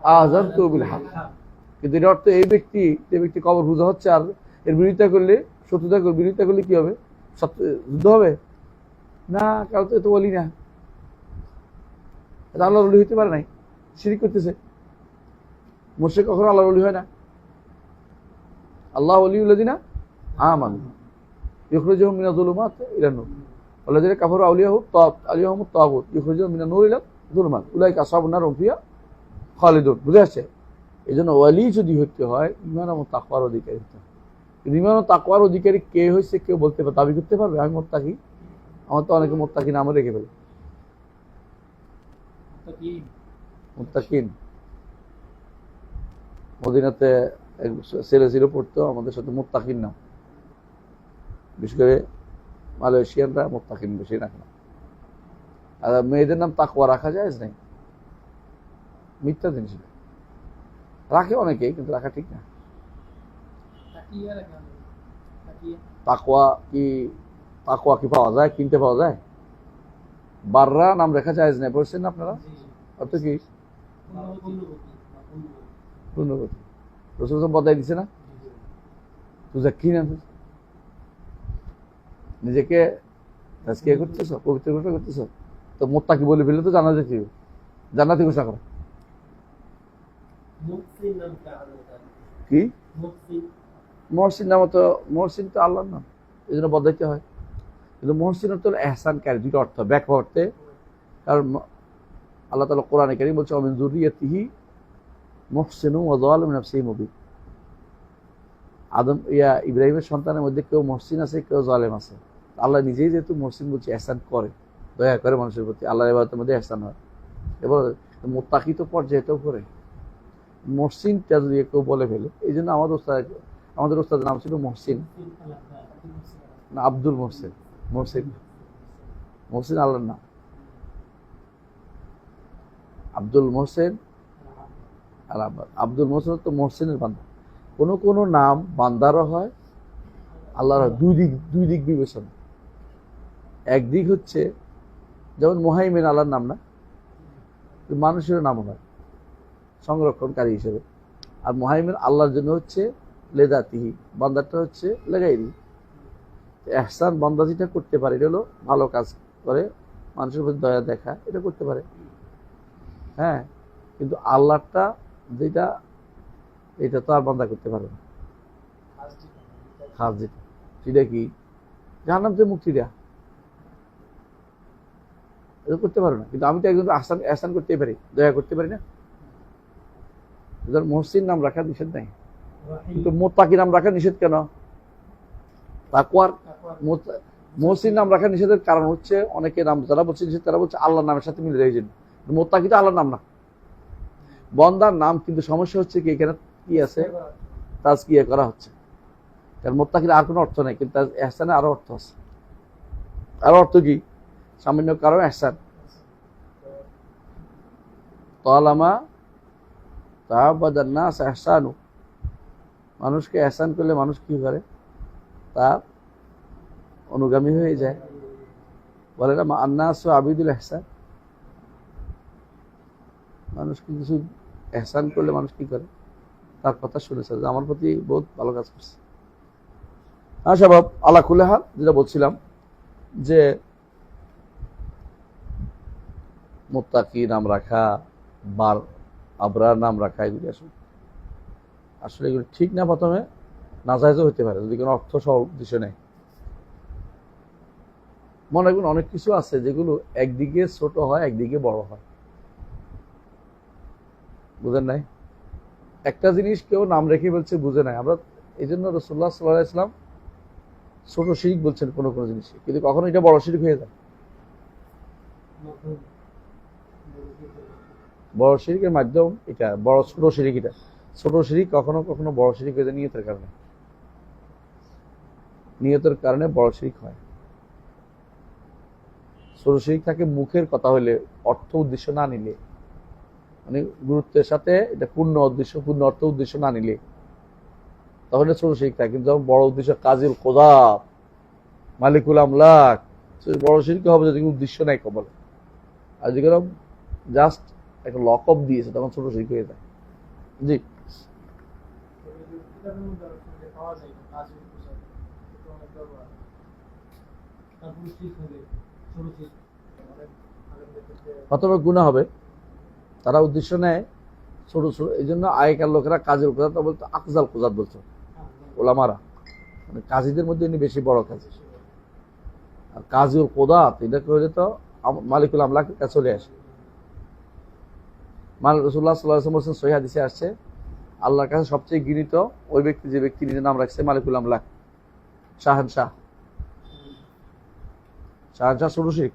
আযানতু বিল হক। কিন্তু এর অর্থ এই ব্যক্তি, যে ব্যক্তি কবর পূজা হচ্ছে আর এর বিরোধিতা করলে, বিরোধিতা করলে কি হবে? যুদ্ধ হবে না, কারণ তো ওলি না, এটা আল্লাহর ওলি হইতে পারে নাই, শিরক করতেছে। মুশরিক কখনো আল্লাহর ওলি হয় না। আল্লাহ ওলিউল্লাযিনা আমানু ইখরিজুহুম মিনাজ যুলুমাতি ইলান নূর ওয়াল্লাযিনা কাফারু আউলিয়াহুমুত তাগুত ইখরিজুহুম মিনান নূর ইলাজ যুলুমাত উলাইকা আসহাবুন নার হুম ফিহা খালিদুন। বুঝে আসছে? এই জন্য ওয়ালি যদি হতে হয় ঈমান ও তাকওয়ার অধিকারী হতে হয়। ঈমান ও তাকওয়ার অধিকারী কে হয়েছে কেউ বলতে পারবে, দাবি করতে পারবে আমি মুত্তাকি? আমার তো অনেকে মুত্তাকি নামও রেখে ফেলে। মুত্তাকিন মদিনাতে এক ছেলে ছিল পড়তো আমাদের সাথে, মুত্তাকিন নাম। বিশেষ করে মালয়েশিয়ানরা মুত্তাকিন বেশি রাখে না। আর মেয়েদের নাম তাকওয়া রাখা যায় নাই, মিথ্যা জিনিস রাখে অনেকেই, কিন্তু রাখা ঠিক না। তাকওয়া কি পাওয়া যায়? কিনতে পাওয়া যায়? বাররা নাম রেখা যায় নাই, বলছেন না আপনারা? অর্থ কি? পুণ্যবতী। রাসূল বদাই দিছে না, তুজাক্কি না, নিজেকে তাজকিয়া করতেছ, পবিত্র ঘোষণা করতেছ, তো মুত্তাকি বলে ফেললে তো জানা যায় কি জান্নাতি ঘোষণা করা। কি মহসিন নাম? তো মহসিন তো আল্লাহর নাম, এই জন্য বদাইতে হয়। কিন্তু মহসিন তো এহসানকারী, দুটো অর্থ ব্যাখ্যা করতে। কারণ আল্লাহ তাআলা কোরআনে কারীম বলছে মিন যুররিয়াতিহি মুহসিনুন ওয়া যালিমুন লিনাফসিহি মুবিন। আদম ইব্রাহিমের সন্তানের মধ্যে কেউ মহসিন আছে, কেউ জালেম আছে। আল্লাহ নিজেই যেহেতু মহসিন বলছে, এহসান করে, দয়া করে মানুষের প্রতি, আল্লাহর ইবাদতের মধ্যে এহসান হয়। এবার মুত্তাকি তো পর্যায়তেও করে, মহসিনটা যদি কেউ বলে ফেলে। এই জন্য আমাদের ওস্তাদের নাম ছিল মহসিন না আব্দুল মহসিন। মহসিন আল্লাহর নাম, আব্দুল মহসিন আর আব্দুল মহসিন তো মহসিনের বান্দা। কোন নাম বান্দারও হয়, আল্লাহর দুই দিক বিবেচনা। একদিক হচ্ছে যেমন মুহাইমিন আল্লাহর নাম না, মানুষের নাম হয় সংরক্ষণকারী হিসেবে। আর মুহাইমিন আল্লাহর জন্য হচ্ছে লেদাতিহি, বান্দারটা হচ্ছে লেগাইরি। এহসান বান্দা যেটা করতে পারে, এটা হলো ভালো কাজ করে, মানুষের প্রতি দয়া দেখা, এটা করতে পারে। হ্যাঁ, কিন্তু আল্লাহটা যেটা, এটা তো আর বান্দা করতে পারবে না। খাস যেটা, সেটা কি? জাহান্নাম থেকে মুক্তি দেয়া, এটা করতে পারো না। কিন্তু আমি তো একজন এহসান করতেই পারি, দয়া করতে পারি না। মহসিন নাম রাখা নিষেধ নাই, কিন্তু মুত্তাকি নাম রাখা নিষেধ কেন? তাকওয়ার মহসিন নাম রাখা নিষেধের কারণ হচ্ছে অনেকে নাম যারা বলছে তারা বলছে আল্লাহর নামের সাথে মিলে যায়। মুত্তাকি তো আল্লাহর নাম না, বন্দার নাম। কিন্তু সমস্যা হচ্ছে কি, এখানে কি আছে? তাজকিয়া করা হচ্ছে। কারণ মুত্তাকির আর কোনো অর্থ নেই, কিন্তু ইহসানে আরো অর্থ আছে। আরো অর্থ কি? সামান্য কারণ ইহসান। তালামা তাআবাদান নাস ইহসানু, মানুষকে ইহসান করলে মানুষ কি করে? তার অনুগামী হয়ে যায়। বলে না আন্নাসু আবিদুল ইহসান, মানুষকে কিছু ইহসান করলে মানুষ কি করে? তার কথা শুনেছে যে আমার প্রতি বহুত ভালো কাজ করছে। আচ্ছা বাব, আলা কুল্লি হাল, যেটা বলছিলাম যে মুত্তাকি নাম রাখা, বার আবরার নাম রাখা, এগুলি আসলে এগুলি ঠিক না। প্রথমে নাজায়েজও হতে পারে যদি কোনো অর্থ সহ উদ্দেশ্য নেই। মনে রাখবেন অনেক কিছু আছে যেগুলো একদিকে ছোট হয়, একদিকে বড় হয়। বুঝেন নাই? একটা জিনিস কেউ নাম রেখে বলছে বুঝে নাই। আমরা এই জন্য রাসূলুল্লাহ সাল্লাল্লাহু আলাইহি ওয়াসাল্লাম ছোট শিরক বলছেন কোনো কোনো জিনিস, কিন্তু কখনো এটা বড় শিরক হয়ে যায়। বড় শিরকের মাধ্যম এটা, বড় ছোট শিরক এটা। ছোট শিরক কখনো কখনো বড় শিরক হয়ে যায় নিয়তের কারণে। নিয়তের কারণে বড় শিরক হয়। ছোট শিরক থাকে মুখের কথা হইলে, অর্থ উদ্দেশ্য না নিলে, মানে গুরুত্বের সাথে এটা পূর্ণ উদ্দেশ্য, পূর্ণ অর্থ উদ্দেশ্য না নিলে, তখন ছোট শিরক থাকে। কিন্তু যখন বড় উদ্দেশ্য, কাজিল কোদাব, মালিকুল আমলাক, বড় শিরক হবে যদি উদ্দেশ্য নাই কবল। আর যদি জাস্ট একটা লকআপ দিয়েছে তখন ছোট শিরক হয়ে যায়। জি, প্রথমে গুনাহ হবে, তারা উদ্দেশ্য নেয় ছোট ছোট। এই জন্য আগেকার লোকেরা কাজের কোজাত বলতো, আকজাল কোজাত বলতো ওলামারা, মানে কাজীদের মধ্যে ইনি বেশি বড় কাজী। আর কাজীউল কোদাত এটা করে তো মালিকুল আমলাক কাছে চলে আসে। রাসূলুল্লাহ সাল্লাল্লাহু আলাইহি ওয়াসাল্লাম বলেছেন, সহিহ হাদিসে আসছে, আল্লাহর কাছে সবচেয়ে ঘৃণিত ওই ব্যক্তি যে ব্যক্তি নিজের নাম রাখছে মালিকুল আমলাক, শাহানশাহ। শাহানশাহ ছোট শিরক,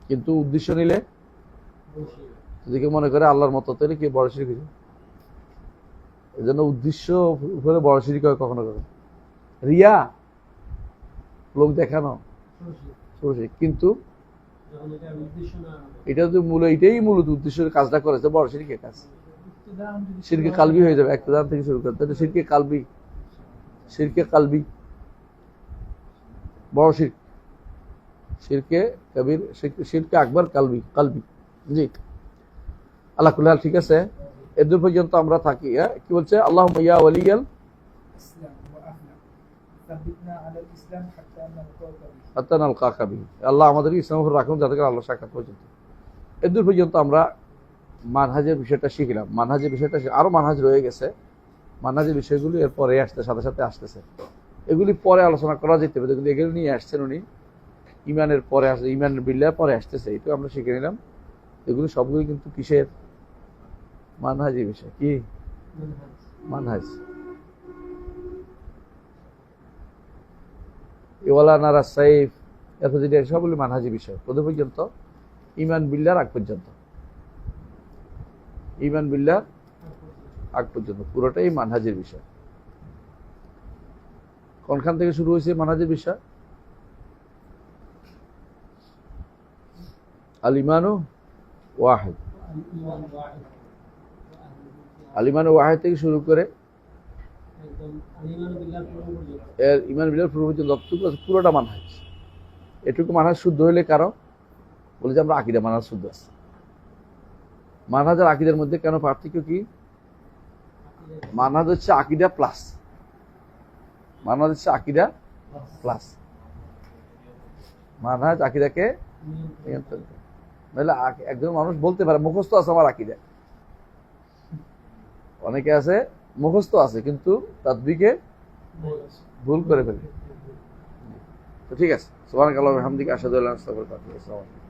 কিন্তু উদ্দেশ্য নিলে যদি কেউ মনে করে আল্লাহর মতো, তাহলে কি বড় শিরক হয়ে যায়। এই জন্য উদ্দেশ্য উপরে বড় শিরক হয় কখনো কখনো। রিয়া, লোক দেখানো, ছোট শিরক। কিন্তু এটা যদি এটাই মূলত উদ্দেশ্যের কাজটা করেছে, বড় শিরকের কাজ। শিরকে কালবি হয়ে যাবে, একটা থেকে শুরু করতে শিরকে কালবি, শিরকে কালবি বড় শিরক, শিরকে কবির, শিরকে আকবর কালবি, কালবি। জি, আল্লাহ কুল্লি হাল, ঠিক আছে। এদূর পর্যন্ত আমরা থাকি। কি বলছে? আল্লাহুম্মা ইয়া ওয়ালিয়াল ইসলাম ওয়া আহলা সাব্বিতনা আলাল ইসলাম হাত্তা নালকাকা বিহি, হাত্তা নালকাকা বিহি, আল্লাহ আমাদেরকে ইসলামের উপর রাখুন যাতে করে আল্লাহ সাক্ষাৎ পর্যন্ত। এদূর পর্যন্ত আমরা মানহাজের বিষয়টা শিখলাম। মানহাজের বিষয়টা আরো মানহাজ রয়ে গেছে। মানহাজের বিষয়গুলি এর পরে আসতে, সাথে সাথে আসতেছে। এগুলি পরে আলোচনা করা যেতে পারে, কিন্তু এগুলো নিয়ে আসছেন উনি ইমানের পরে আসছে, ইমানের বিল্লাহ পরে আসতেছে। এটাও আমরা শিখে নিলাম। এগুলি সবগুলি কিন্তু কিসের? মানহাজি বিষয়। কি মানহাজ? ইওয়ালা নারা সাইফ, এরপর যেটা সবগুলি মানহাজি বিষয়। প্রথম পর্যন্ত ইমান বিল্লাহর আগ পর্যন্ত, ইমান বিল্লাহ আগ পর্যন্ত পুরোটাই মানহাজের বিষয়। কোনখান থেকে শুরু হয়েছে মানহাজের বিষয়? আল ইমানু ওয়াহিদ, আল ইমানু ওয়াহিদ থেকে শুরু করে এর ইমান বিল্লাহ পূর্ব পর্যন্ত যতটুকু আছে পুরোটা মানহাজ। এটুকু মানহাজ শুদ্ধ হইলে কারো বলে যে আমরা আকীদা মানহাজ শুদ্ধ আছে। মানহাজ আর আকীদার মধ্যে কেন পার্থক্য কি? মানহাজ হচ্ছে আকীদা প্লাস, মানহাজ হচ্ছে আকীদা প্লাস। মানহাজ আকীদাকে নিয়ন্ত্রণ করে। নাহলে একজন মানুষ বলতে পারে মুখস্থ আছে আমার আকীদা, অনেকে আছে মুখস্থ আছে কিন্তু তাদবিকে ভুল করে ফেলে। তো ঠিক আছে, সুবহানাকাল্লাহি ওয়া বিহামদিকা আশহাদু আল্লা ইলাহা ইল্লা আনতা আস্তাগফিরুকা ওয়া আতুবু ইলাইক।